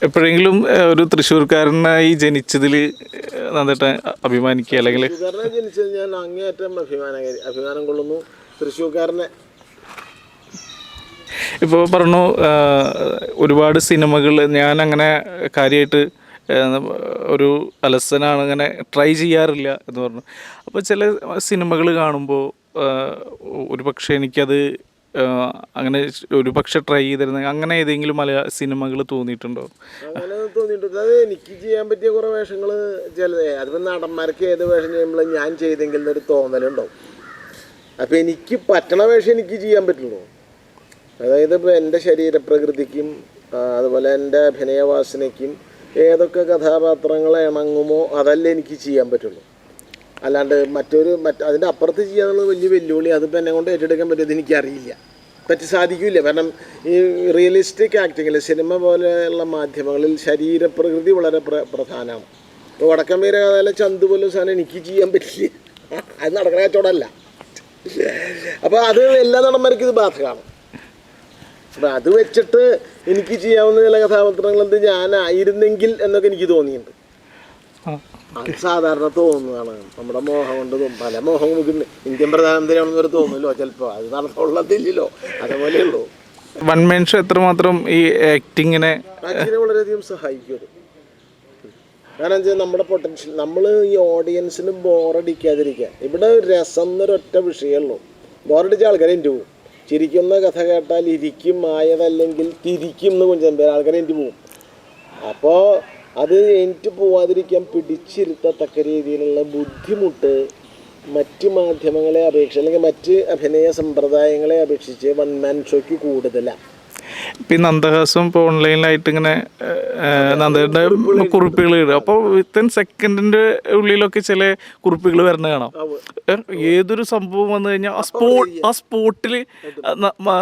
എപ്പോഴെങ്കിലും ഒരു തൃശ്ശൂർക്കാരനായി ജനിച്ചതിൽ നന്നായിട്ട് അഭിമാനിക്കുക, അല്ലെങ്കിൽ തൃശ്ശൂർക്കാരനായി ജനിച്ചത് ഞാൻ അങ്ങേയറ്റം അഭിമാനം കൊള്ളുന്നു. തൃശ്ശൂർക്കാരനെ ഇപ്പോൾ പറഞ്ഞു ഒരുപാട് സിനിമകൾ ഞാൻ അങ്ങനെ കാര്യമായിട്ട് ഒരു അലസനാണ്, അങ്ങനെ ട്രൈ ചെയ്യാറില്ല എന്ന് പറഞ്ഞു. അപ്പോൾ ചില സിനിമകൾ കാണുമ്പോൾ ഒരു പക്ഷേ എനിക്കത് അങ്ങനെ ഒരു പക്ഷെ ട്രൈ ചെയ്തിരുന്ന അങ്ങനെ ഏതെങ്കിലും മലയാള സിനിമകൾ തോന്നിയിട്ടുണ്ടോ? അങ്ങനെ തോന്നിയിട്ടുണ്ട്. അത് എനിക്ക് ചെയ്യാൻ പറ്റിയ കുറേ വേഷങ്ങൾ ചിലത് അതിപ്പോൾ നടന്മാർക്ക് ഏത് വേഷം ചെയ്യുമ്പോൾ ഞാൻ ചെയ്തെങ്കിൽ എന്നൊരു തോന്നലുണ്ടാവും. അപ്പോൾ എനിക്ക് പറ്റണ വേഷം എനിക്ക് ചെയ്യാൻ പറ്റുള്ളൂ. അതായത് ഇപ്പോൾ എൻ്റെ ശരീരപ്രകൃതിക്കും അതുപോലെ എൻ്റെ അഭിനയവാസനയ്ക്കും ഏതൊക്കെ കഥാപാത്രങ്ങൾ ഇണങ്ങുമോ അതല്ലേ എനിക്ക് ചെയ്യാൻ പറ്റുള്ളൂ. അല്ലാണ്ട് അതിൻ്റെ അപ്പുറത്ത് ചെയ്യാനുള്ളത് വലിയ വെല്ലുവിളി. അതിപ്പോൾ എന്നെ കൊണ്ട് ഏറ്റെടുക്കാൻ പറ്റുന്നത് എനിക്കറിയില്ല, സാധിക്കില്ല. കാരണം ഈ റിയലിസ്റ്റിക് ആക്ടിങ്ങിൽ സിനിമ പോലെയുള്ള മാധ്യമങ്ങളിൽ ശരീരപ്രകൃതി വളരെ പ്രധാനമാണ്. ഇപ്പോൾ വടക്കൻ വീരകഥയിലെ ചന്തു പോലും സാധനം എനിക്ക് ചെയ്യാൻ പറ്റില്ല, അത് നടക്കുന്ന കച്ചവടമല്ല. അപ്പോൾ അത് എല്ലാ നടന്മാർക്കും ഇത് ബാധകമാണ്. അപ്പം അത് വെച്ചിട്ട് എനിക്ക് ചെയ്യാവുന്ന ചില കഥാപാത്രങ്ങൾ ഞാനായിരുന്നെങ്കിൽ എന്നൊക്കെ എനിക്ക് തോന്നിയിട്ടുണ്ട്. അത് സാധാരണ തോന്നുന്നതാണ്. നമ്മുടെ മോഹം കൊണ്ട് പല മോഹം നമുക്ക് ഇന്ത്യൻ പ്രധാനമന്ത്രിയാണെന്ന് വരെ തോന്നുമല്ലോ ചിലപ്പോൾ. അത് നടത്തുള്ളതില്ലല്ലോ, അതേപോലെയുള്ളൂ. വൺ മാൻ ഷോ എത്രമാത്രം ഈ ആക്ടിങ്ങിനെ വളരെയധികം സഹായിക്കും അത്. കാരണം വെച്ചാൽ നമ്മുടെ പൊട്ടൻഷ്യൽ നമ്മൾ ഈ ഓഡിയൻസിന് ബോറടിക്കാതിരിക്കുക. ഇവിടെ രസം എന്നൊരൊറ്റ വിഷയമുള്ളൂ. ബോറടിച്ച ആൾക്കാരെ എൻ്റെ പോകും. ചിരിക്കുന്ന കഥ കേട്ടാൽ ഇരിക്കും, ആയതല്ലെങ്കിൽ തിരിക്കും എന്ന് കൊഞ്ചം പേര് ആൾക്കാരെ എൻ്റെ പോകും. അപ്പോൾ അത് എനിക്ക് പോവാതിരിക്കാൻ പിടിച്ചിരുത്തത്തക്ക രീതിയിലുള്ള ബുദ്ധിമുട്ട് മറ്റ് മാധ്യമങ്ങളെ അപേക്ഷിച്ച് അല്ലെങ്കിൽ മറ്റ് അഭിനയ സമ്പ്രദായങ്ങളെ അപേക്ഷിച്ച് വൺ മാൻ ഷോയ്ക്ക് കൂടുതലാണ്. ഇപ്പം ഈ നന്ദഹാസം ഇപ്പോൾ ഓൺലൈനിലായിട്ട് ഇങ്ങനെ നന്ദയുടെ കുറിപ്പുകൾ ഇടുക. അപ്പോൾ വിത്തിൻ സെക്കൻഡിൻ്റെ ഉള്ളിലൊക്കെ ചില കുറിപ്പുകൾ വരണ കാണാം. ഏതൊരു സംഭവം വന്നു കഴിഞ്ഞാൽ ആ സ്പോട്ടിൽ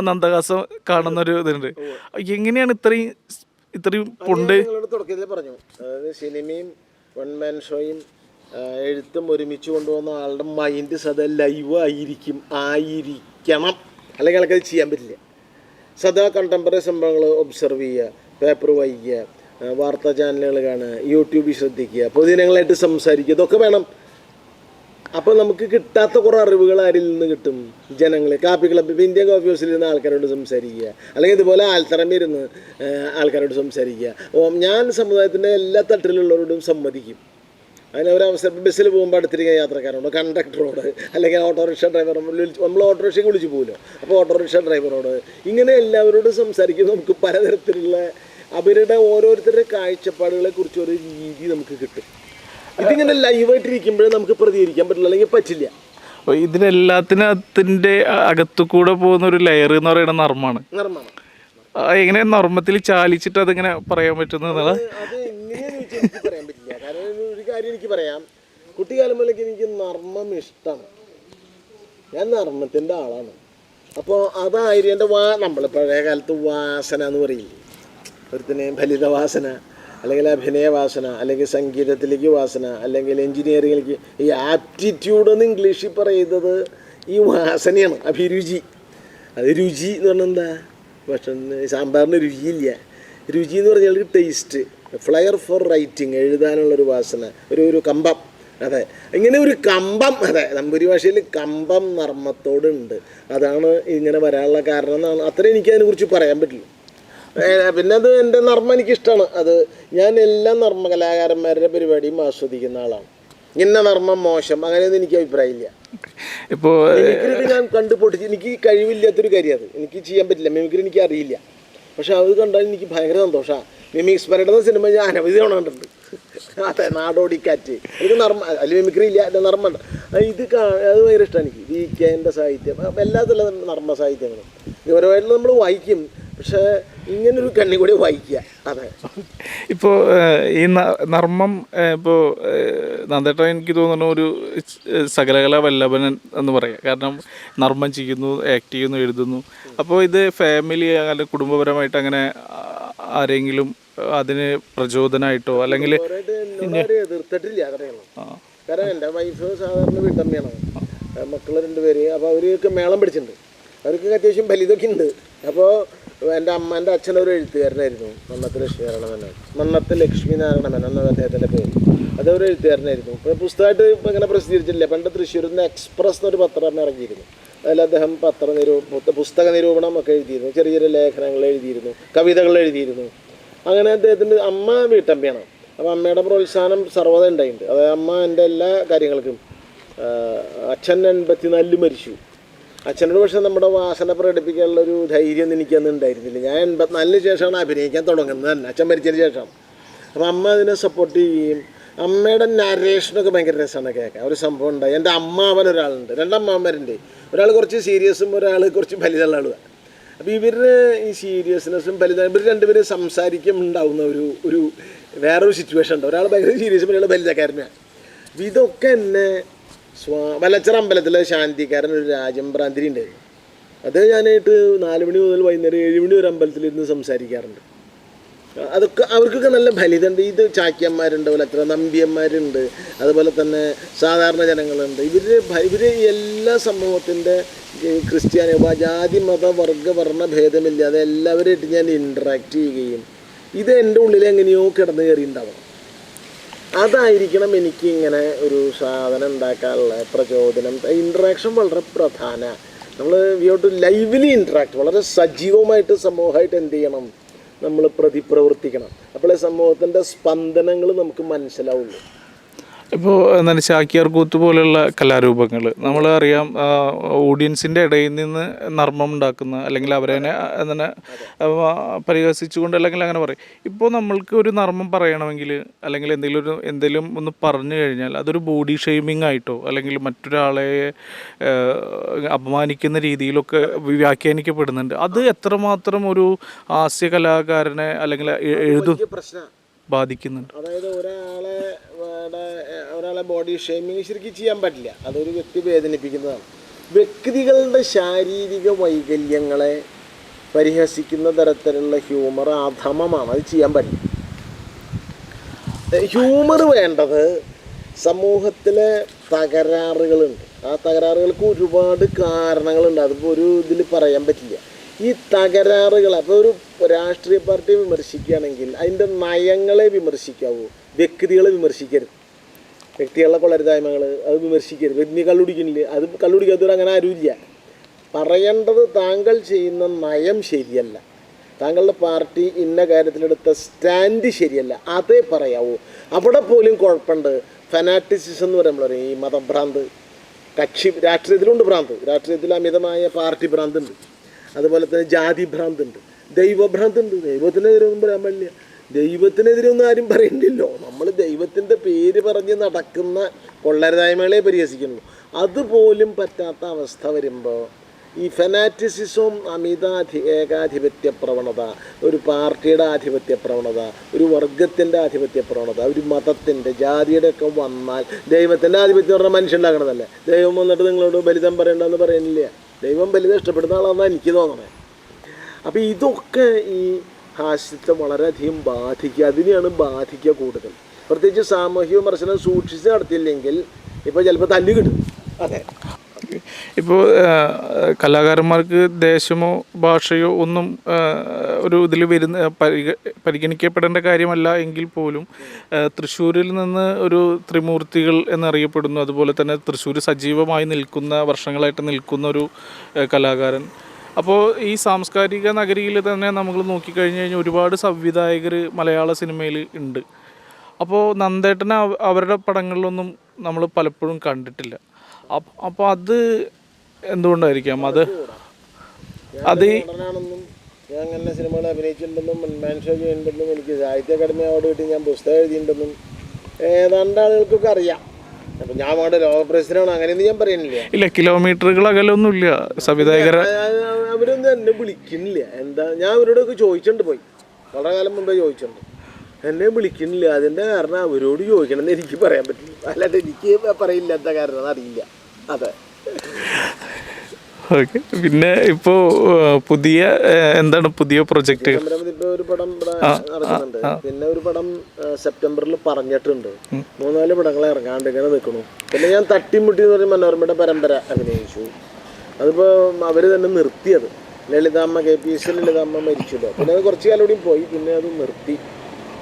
നന്ദഹാസം കാണുന്നൊരു ഇതുണ്ട്. എങ്ങനെയാണ് ഇത്രയും പൊണ്ട്? തുടക്കത്തിൽ പറഞ്ഞു, അതായത് സിനിമയും വൺ മാൻ ഷോയും എഴുത്തും ഒരുമിച്ച് കൊണ്ടുപോകുന്ന ആളുടെ മൈൻഡ് സദാ ലൈവ് ആയിരിക്കണം, അല്ലെങ്കിൽ ആൾക്കത് ചെയ്യാൻ പറ്റില്ല. സദാ കണ്ടംപററി സംഭവങ്ങൾ ഒബ്സർവ് ചെയ്യുക, പേപ്പർ വായിക്കുക, വാർത്താ ചാനലുകൾ കാണുക, യൂട്യൂബിൽ ശ്രദ്ധിക്കുക, പൊതുജനങ്ങളായിട്ട് സംസാരിക്കുക, ഇതൊക്കെ വേണം. അപ്പോൾ നമുക്ക് കിട്ടാത്ത കുറേ അറിവുകൾ ആരിൽ നിന്ന് കിട്ടും? ജനങ്ങൾ കാപ്പി ക്ലബ്ബ്, ഇപ്പോൾ ഇന്ത്യൻ കോഫി ഹൗസിൽ ഇരുന്ന് ആൾക്കാരോട് സംസാരിക്കുക, അല്ലെങ്കിൽ ഇതുപോലെ ആൽത്തറമ്പിൽ ഇരുന്ന് ആൾക്കാരോട് സംസാരിക്കുക. ഞാൻ സമുദായത്തിൻ്റെ എല്ലാ തട്ടിലുള്ളവരോടും സമ്മതിക്കും. അതിന് ഒരവസരം ബസ്സിൽ പോകുമ്പോൾ അടുത്തിരിക്കുന്ന യാത്രക്കാരോട്, കണ്ടക്ടറോട്, അല്ലെങ്കിൽ ഓട്ടോറിക്ഷ ഡ്രൈവറോട്, നമ്മൾ ഓട്ടോറിക്ഷയ്ക്ക് വിളിച്ച് പോകുമല്ലോ, അപ്പോൾ ഓട്ടോറിക്ഷ ഡ്രൈവറോട്, ഇങ്ങനെ എല്ലാവരോടും സംസാരിക്കുമ്പോൾ നമുക്ക് പലതരത്തിലുള്ള അവരുടെ ഓരോരുത്തരുടെ കാഴ്ചപ്പാടുകളെ കുറിച്ച് ഒരു രീതി നമുക്ക് കിട്ടും. ഇതിങ്ങനെ ലൈവായിട്ടിരിക്കുമ്പോഴേ നമുക്ക് പ്രതികരിക്കാൻ പറ്റില്ല, അല്ലെങ്കിൽ പറ്റില്ല. ഇതിനെല്ലാത്തിനകത്തിൻ്റെ അകത്തു കൂടെ പോകുന്ന ഒരു ലെയർ എന്ന് പറയുന്നത് നർമ്മമാണ്. എങ്ങനെ നർമ്മത്തിൽ ചാലിച്ചിട്ട് അതിങ്ങനെ പറയാൻ പറ്റുന്നതാണ്? അത് എങ്ങനെയാന്ന് വെച്ചാൽ എനിക്ക് പറയാൻ പറ്റില്ല. കാരണം ഒരു കാര്യം എനിക്ക് പറയാം, കുട്ടിക്കാലം മുതലേക്ക് എനിക്ക് നർമ്മം ഇഷ്ടമാണ്. ഞാൻ നർമ്മത്തിൻ്റെ ആളാണ്. അപ്പോൾ അതായിരുന്നു എൻ്റെ നമ്മൾ പഴയ കാലത്ത് വാസന എന്ന് പറയില്ലേ, ഒരുത്തിന് ഫലിത വാസന, അല്ലെങ്കിൽ അഭിനയ വാസന, അല്ലെങ്കിൽ സംഗീതത്തിലേക്ക് വാസന, അല്ലെങ്കിൽ എൻജിനീയറിങ്ങിലേക്ക്. ഈ ആപ്റ്റിറ്റ്യൂഡ് എന്ന് ഇംഗ്ലീഷിൽ പറയുന്നത് ഈ വാസനയാണ്, അഭിരുചി. അത് രുചി എന്ന് പറഞ്ഞാൽ എന്താ? പക്ഷേ സാമ്പാറിന് രുചിയില്ല. രുചി എന്ന് പറഞ്ഞാൽ ടേസ്റ്റ്, ഫ്ലയർ ഫോർ റൈറ്റിംഗ്, എഴുതാനുള്ളൊരു വാസന, ഒരു കമ്പം. അതെ, ഇങ്ങനെ ഒരു കമ്പം. അതെ, നമ്പൂരി ഭാഷയിൽ കമ്പം നർമ്മത്തോടുണ്ട്. അതാണ് ഇങ്ങനെ വരാനുള്ള കാരണം എന്നാണ്. അത്രയും എനിക്ക് അതിനെക്കുറിച്ച് പറയാൻ പറ്റില്ല. പിന്നെ അത് എൻ്റെ നർമ്മം എനിക്കിഷ്ടമാണ്. അത് ഞാൻ എല്ലാ നർമ്മ കലാകാരന്മാരുടെ പരിപാടിയും ആസ്വദിക്കുന്ന ആളാണ്. ഇന്ന നർമ്മം മോശം അങ്ങനെയൊന്നും എനിക്ക് അഭിപ്രായമില്ല. ഇപ്പോൾ മിമിക്രി ഞാൻ കണ്ടു പൊട്ടിച്ച്, എനിക്ക് കഴിവില്ലാത്തൊരു കാര്യം അത്. എനിക്ക് ചെയ്യാൻ പറ്റില്ല, മിമിക്രി എനിക്ക് അറിയില്ല. പക്ഷെ അത് കണ്ടാൽ എനിക്ക് ഭയങ്കര സന്തോഷമാണ്. മിമിക്സ് പരേഡ് എന്ന സിനിമ ഞാൻ അനവധി തവണ കണ്ടിട്ടുണ്ട്. അതെ, നാടോടിക്കാറ്റ്. എനിക്ക് നർമ്മ, അതിൽ മിമിക്രി ഇല്ല, എൻ്റെ നർമ്മമുണ്ട്. അത് ഭയങ്കര ഇഷ്ടമാണ് എനിക്ക്. VK-ൻ്റെ സാഹിത്യം, എല്ലാത്തിലുള്ള നർമ്മ സാഹിത്യങ്ങളും വിവരമായിട്ട് നമ്മൾ വായിക്കും. പക്ഷേ ഇങ്ങനൊരു കണ്ണി കൂടി വായിക്കുക. അതെ, ഇപ്പോൾ ഈ നർമ്മം, ഇപ്പോൾ നന്ദേട്ടൻ എനിക്ക് തോന്നുന്നു ഒരു സകലകല വല്ലഭനൻ എന്ന് പറയാം. കാരണം നർമ്മം ചെയ്യുന്നു, ആക്ട് ചെയ്യുന്നു, എഴുതുന്നു. അപ്പോൾ ഇത് ഫാമിലി അല്ലെങ്കിൽ കുടുംബപരമായിട്ട് അങ്ങനെ ആരെങ്കിലും അതിന് പ്രചോദനമായിട്ടോ അല്ലെങ്കിൽ എതിർത്തിട്ടില്ല അത്രയുള്ളൂ. കാരണം എൻ്റെ വൈഫ് സാധാരണ വീട്ടമ്മയാണ്, മക്കൾ 2 പേര്. അപ്പോൾ അവർക്ക് മേളം പിടിച്ചിട്ടുണ്ട്, അവർക്ക് അത്യാവശ്യം ഫലിതൊക്കെ ഉണ്ട്. അപ്പോൾ എൻ്റെ അച്ഛനൊരു എഴുത്തുകാരനായിരുന്നു, മന്നത്ത് ലക്ഷ്മീനാരായണൻ എന്ന അദ്ദേഹത്തിൻ്റെ പേര്. അതൊരു എഴുത്തുകാരനായിരുന്നു. ഇപ്പോൾ പുസ്തകമായിട്ട് ഇപ്പോൾ ഇങ്ങനെ പ്രസിദ്ധീകരിച്ചിട്ടില്ല. പണ്ട് തൃശ്ശൂരിൽ നിന്ന് എക്സ്പ്രസ് എന്നൊരു പത്രം ഇറങ്ങിയിരുന്നു. അതിൽ അദ്ദേഹം പുസ്തക നിരൂപണം ഒക്കെ എഴുതിയിരുന്നു, ചെറിയ ചെറിയ ലേഖനങ്ങൾ എഴുതിയിരുന്നു, കവിതകൾ എഴുതിയിരുന്നു. അങ്ങനെ അദ്ദേഹത്തിൻ്റെ അമ്മ വീട്ടമ്മയാണ്. അപ്പോൾ അമ്മയുടെ പ്രോത്സാഹനം സർവ്വത ഉണ്ടായിട്ടുണ്ട്. അതായത് അമ്മ എൻ്റെ എല്ലാ കാര്യങ്ങൾക്കും. അച്ഛൻ 84 മരിച്ചു. അച്ഛനോട് പക്ഷേ നമ്മുടെ വാസന പ്രകടിപ്പിക്കാനുള്ളൊരു ധൈര്യം എനിക്കന്ന് ഉണ്ടായിരുന്നില്ല. ഞാൻ 84 ശേഷമാണ് അഭിനയിക്കാൻ തുടങ്ങുന്നത് തന്നെ, അച്ഛൻ മരിച്ചതിന് ശേഷമാണ്. അപ്പോൾ അമ്മ അതിനെ സപ്പോർട്ട് ചെയ്യുകയും അമ്മയുടെ നരേഷനൊക്കെ ഭയങ്കര രസമാണ് കേൾക്കാൻ. ഒരു സംഭവം ഉണ്ടായി. എൻ്റെ അമ്മാവൻ ഒരാളുണ്ട്, 2 അമ്മാവന്മാരുണ്ട്. ഒരാൾ കുറച്ച് സീരിയസും ഒരാൾ കുറച്ച് ഫലിതമുള്ള ആളുമാണ്. അപ്പോൾ ഇവരുടെ ഈ സീരിയസ്നെസ്സും ഫലിതം, ഇവർ 2 പേരും സംസാരിക്കുന്നുണ്ടാവുന്ന ഒരു വേറൊരു സിറ്റുവേഷൻ ഉണ്ട്. ഒരാൾ ഭയങ്കര സീരിയസും ഒരാൾ ഫലിതക്കാരനാണ്. അപ്പോൾ ഇതൊക്കെ എന്നെ വലച്ചിറ അമ്പലത്തിലെ ശാന്തിക്കാരൻ ഒരു രാജംഭ്രാന്തിരി ഉണ്ടായിരുന്നു. അത് ഞാനായിട്ട് 4 മണി മുതൽ വൈകുന്നേരം 7 മണി വരെ അമ്പലത്തിലിരുന്ന് സംസാരിക്കാറുണ്ട്. അതൊക്കെ അവർക്കൊക്കെ നല്ല ഫലിതമുണ്ട്. ഇത് ചാക്യന്മാരുണ്ട്, വലച്ചിറ നമ്പിയന്മാരുണ്ട്, അതുപോലെ തന്നെ സാധാരണ ജനങ്ങളുണ്ട്. ഇവർ എല്ലാ സമൂഹത്തിൻ്റെ ക്രിസ്ത്യാനി ജാതി മത വർഗ വർണ്ണ ഭേദമില്ലാതെ എല്ലാവരുമായിട്ട് ഞാൻ ഇൻട്രാക്ട് ചെയ്യുകയും ഇത് എൻ്റെ ഉള്ളിൽ എങ്ങനെയോ കിടന്നു കയറിയിട്ടുണ്ടാവണം. അതായിരിക്കണം എനിക്ക് ഇങ്ങനെ ഒരു സാധനം ഉണ്ടാക്കാനുള്ള പ്രചോദനം. ഇൻട്രാക്ഷൻ വളരെ പ്രധാനമാണ്. നമ്മൾ we have to lively interact, വളരെ സജീവമായിട്ട് സമൂഹമായിട്ട് എന്ത് ചെയ്യണം, നമ്മൾ പ്രതിപ്രവർത്തിക്കണം. അപ്പോഴേ സമൂഹത്തിൻ്റെ സ്പന്ദനങ്ങൾ നമുക്ക് മനസ്സിലാവുള്ളൂ. ഇപ്പോൾ എന്താണ് ചാക്യാർ കൂത്ത് പോലെയുള്ള കലാരൂപങ്ങൾ നമ്മൾ അറിയാം, ഓഡിയൻസിൻ്റെ ഇടയിൽ നിന്ന് നർമ്മം ഉണ്ടാക്കുന്ന അല്ലെങ്കിൽ അവരെ എന്താണ് പരിഹസിച്ചുകൊണ്ട് അല്ലെങ്കിൽ അങ്ങനെ പറയും. ഇപ്പോൾ നമ്മൾക്ക് ഒരു നർമ്മം പറയണമെങ്കിൽ അല്ലെങ്കിൽ എന്തെങ്കിലും ഒന്ന് പറഞ്ഞു കഴിഞ്ഞാൽ അതൊരു ബോഡി ഷെയ്മിങ് ആയിട്ടോ അല്ലെങ്കിൽ മറ്റൊരാളെ അപമാനിക്കുന്ന രീതിയിലൊക്കെ വ്യാഖ്യാനിക്കപ്പെടുന്നുണ്ട്. അത് എത്രമാത്രം ഒരു ഹാസ്യ കലാകാരനെ അല്ലെങ്കിൽ ബാധിക്കുന്നുണ്ട്? അതായത് ഒരാളെ ബോഡി ഷെയ്മിങ് ശരിക്കും ചെയ്യാൻ പറ്റില്ല. അതൊരു വ്യക്തി വേദനിപ്പിക്കുന്നതാണ്. വ്യക്തികളുടെ ശാരീരിക വൈകല്യങ്ങളെ പരിഹസിക്കുന്ന തരത്തിലുള്ള ഹ്യൂമർ അധമമാണ്, അത് ചെയ്യാൻ പറ്റില്ല. ഹ്യൂമർ വേണ്ടത് സമൂഹത്തിലെ തകരാറുകളുണ്ട്. ആ തകരാറുകൾക്ക് ഒരുപാട് കാരണങ്ങളുണ്ട്. അതിപ്പോൾ ഒരു ഇതിൽ പറയാൻ പറ്റില്ല. ഈ തകരാറുകൾ, അപ്പോൾ ഒരു രാഷ്ട്രീയ പാർട്ടിയെ വിമർശിക്കുകയാണെങ്കിൽ അതിൻ്റെ നയങ്ങളെ വിമർശിക്കാവൂ, വ്യക്തികളെ വിമർശിക്കരുത്. വ്യക്തികളുടെ കൊള്ളരുതായ്മകൾ അത് വിമർശിക്കരുത്. നീ കള്ളുടിക്കുന്നില്ലേ, അത് കള്ളുടിക്കാത്തവർ അങ്ങനെ ആരുമില്ല. പറയേണ്ടത് താങ്കൾ ചെയ്യുന്ന നയം ശരിയല്ല, താങ്കളുടെ പാർട്ടി ഇന്ന കാര്യത്തിലെടുത്ത സ്റ്റാൻഡ് ശരിയല്ല, അതേ പറയാവൂ. അവിടെ പോലും കുഴപ്പമുണ്ട്. ഫനാറ്റിസിസം എന്ന് പറയുമ്പോൾ ഈ മതഭ്രാന്ത്, രാഷ്ട്രീയത്തിലുണ്ട് ഭ്രാന്ത്, രാഷ്ട്രീയത്തിൽ അമിതമായ പാർട്ടി ഭ്രാന്തുണ്ട്. അതുപോലെ തന്നെ ജാതി ഭ്രാന്തുണ്ട്, ദൈവഭ്രാന്തുണ്ട്. ദൈവത്തിനെതിരെ ഒന്നും പറയാൻ പാടില്ല. ദൈവത്തിനെതിരെ ഒന്നും ആരും പറയണ്ടല്ലോ. നമ്മൾ ദൈവത്തിൻ്റെ പേര് പറഞ്ഞ് നടക്കുന്ന കൊള്ളരുതായ്മകളെ പരിഹസിക്കുന്നുള്ളൂ. അതുപോലും പറ്റാത്ത അവസ്ഥ വരുമ്പോൾ ഈ ഫെനാറ്റിസിസവും ഏകാധിപത്യ പ്രവണത, ഒരു പാർട്ടിയുടെ ആധിപത്യ പ്രവണത, ഒരു വർഗത്തിൻ്റെ ആധിപത്യ പ്രവണത, ഒരു മതത്തിൻ്റെ, ജാതിയുടെ ഒക്കെ വന്നാൽ ദൈവത്തിൻ്റെ ആധിപത്യം പറഞ്ഞാൽ മനുഷ്യണ്ടാക്കണതല്ലേ. ദൈവം വന്നിട്ട് നിങ്ങളോട് ബലിതം പറയണ്ടെന്ന് പറയുന്നില്ല. ദൈവം ബലിതം ഇഷ്ടപ്പെടുന്ന ആളാണെന്നാണ് എനിക്ക് തോന്നണേ. അപ്പോൾ ഇതൊക്കെ ഈ ഹാസ്യത്തെ വളരെയധികം ബാധിക്കുക, അതിനെയാണ് ബാധിക്കുക കൂടുതൽ. പ്രത്യേകിച്ച് സാമൂഹിക വിമർശനം സൂക്ഷിച്ച് നടത്തിയില്ലെങ്കിൽ ഇപ്പോൾ ചിലപ്പോൾ തല്ല് കിട്ടും. അതെ, ഇപ്പോൾ കലാകാരന്മാർക്ക് ദേശമോ ഭാഷയോ ഒന്നും ഒരു ഇതിൽ പരിഗണിക്കപ്പെടേണ്ട കാര്യമല്ല എങ്കിൽ പോലും തൃശ്ശൂരിൽ നിന്ന് ഒരു ത്രിമൂർത്തികൾ എന്നറിയപ്പെടുന്നു. അതുപോലെ തന്നെ തൃശ്ശൂർ സജീവമായി നിൽക്കുന്ന, വർഷങ്ങളായിട്ട് നിൽക്കുന്ന ഒരു കലാകാരൻ. അപ്പോൾ ഈ സാംസ്കാരിക നഗരിയിൽ തന്നെ നമ്മൾ നോക്കിക്കഴിഞ്ഞ് കഴിഞ്ഞാൽ ഒരുപാട് സംവിധായകർ മലയാള സിനിമയിൽ ഉണ്ട്. അപ്പോൾ നന്ദേട്ടനെ അവരുടെ പടങ്ങളിലൊന്നും നമ്മൾ പലപ്പോഴും കണ്ടിട്ടില്ല. അപ്പോൾ അത് എന്തുകൊണ്ടായിരിക്കാം? അത് ഞാൻ അങ്ങനെ സിനിമകൾ അഭിനയിച്ചിട്ടുണ്ടെന്നും മാൻ ഷോ ചെയ്യുന്നുണ്ടെന്നും എനിക്ക് സാഹിത്യ അക്കാദമി അവാർഡ് കിട്ടി, ഞാൻ പുസ്തകം എഴുതിയിട്ടുണ്ടെന്നും ഏതാണ്ട് ആളുകൾക്കൊക്കെ അറിയാം. അപ്പം ഞാൻ അവിടെ ലോകപ്രസിഡന്റാണ് അങ്ങനെയൊന്നും ഞാൻ പറയുന്നില്ല. ഇല്ല, കിലോമീറ്ററുകൾ അകലൊന്നുമില്ല സംവിധായകർ. അവരൊന്നും എന്നെ വിളിക്കുന്നില്ല. എന്താ, ഞാൻ അവരോടൊക്കെ ചോദിച്ചിട്ടുണ്ട്, പോയി വളരെ കാലം മുമ്പേ ചോദിച്ചിട്ടുണ്ട്. എന്നെ വിളിക്കുന്നില്ല. അതിൻ്റെ കാരണം അവരോട് ചോദിക്കണമെന്ന് എനിക്ക് പറയാൻ പറ്റില്ല. അല്ലാണ്ട് എനിക്ക് പറയില്ല എന്താ കാരണം അറിയില്ല. അതെ. ഓക്കെ. പിന്നെ ഇപ്പോൾ പുതിയ പുതിയ പ്രൊജക്റ്റ്? ഇപ്പോൾ ഒരു പടം ഇവിടെ നടക്കുന്നുണ്ട്. പിന്നെ ഒരു പടം സെപ്റ്റംബറിൽ പറഞ്ഞിട്ടുണ്ട്. 3-4 പടങ്ങൾ ഇറങ്ങാണ്ട് ഇങ്ങനെ നിൽക്കണു. പിന്നെ ഞാൻ തട്ടിമുട്ടി എന്ന് പറഞ്ഞ മനോരമയുടെ പരമ്പര അഭിനയിച്ചു. അതിപ്പോൾ അവർ തന്നെ നിർത്തിയത്. ലളിതാമ്മ KPSC ലളിതാമ്മ മരിച്ചല്ലോ. പിന്നെ അത് കുറച്ച് കാലം കൂടിയും പോയി, പിന്നെ അത് നിർത്തി.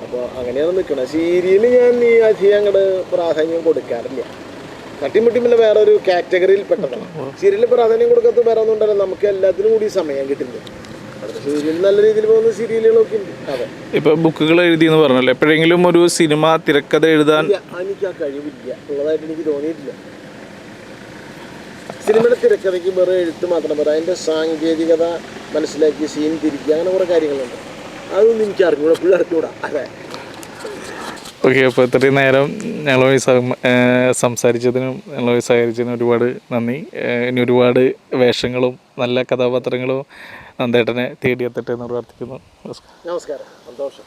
അപ്പോൾ അങ്ങനെയാണ് നിൽക്കുന്നത്. സീരിയൽ ഞാൻ ഈ അധികം അങ്ങോട്ട് പ്രാധാന്യം കൊടുക്കാറില്ല. തട്ടിമുട്ടി പിന്നെ വേറെ ഒരു കാറ്റഗറിയിൽ പെട്ടതാണ്. സീരിയലിൽ പ്രാധാന്യം കൊടുക്കാത്ത വേറെ ഒന്നും ഉണ്ടല്ലോ, നമുക്ക് എല്ലാത്തിനും കൂടി സമയം കിട്ടില്ല. സീരിയൽ നല്ല രീതിയിൽ പോകുന്ന സീരിയലുകളൊക്കെ ഉണ്ട്. അതെ. ഇപ്പോൾ ബുക്കുകൾ എഴുതിയെന്ന് പറഞ്ഞല്ലോ, എപ്പോഴെങ്കിലും ഒരു സിനിമ തിരക്കഥ എഴുതാൻ? എനിക്ക് ആ കഴിവില്ല, ഉള്ളതായിട്ട് എനിക്ക് തോന്നിയിട്ടില്ല. സിനിമയുടെ തിരക്കഥയ്ക്ക് വേറെ എഴുത്ത് മാത്രം പറയാം. അതിൻ്റെ സാങ്കേതികത മനസ്സിലാക്കി സീൻ തിരിക്കുക, അങ്ങനെ കുറേ കാര്യങ്ങളുണ്ട്. അതൊന്നും എനിക്ക് അറിഞ്ഞൂടാ, എപ്പോഴും അറിഞ്ഞൂടാ. അതെ. ഓക്കെ. അപ്പോൾ ഇത്രയും നേരം ഞങ്ങളുമായി സംസാരിച്ചതിനും ഞങ്ങളുമായി സഹകരിച്ചതിനും ഒരുപാട് നന്ദി. ഇനി ഒരുപാട് വേഷങ്ങളും നല്ല കഥാപാത്രങ്ങളും നന്ദേട്ടനെ തേടിയെത്തട്ടെ എന്ന് പ്രാർത്ഥിക്കുന്നു. നമസ്കാരം. സന്തോഷം.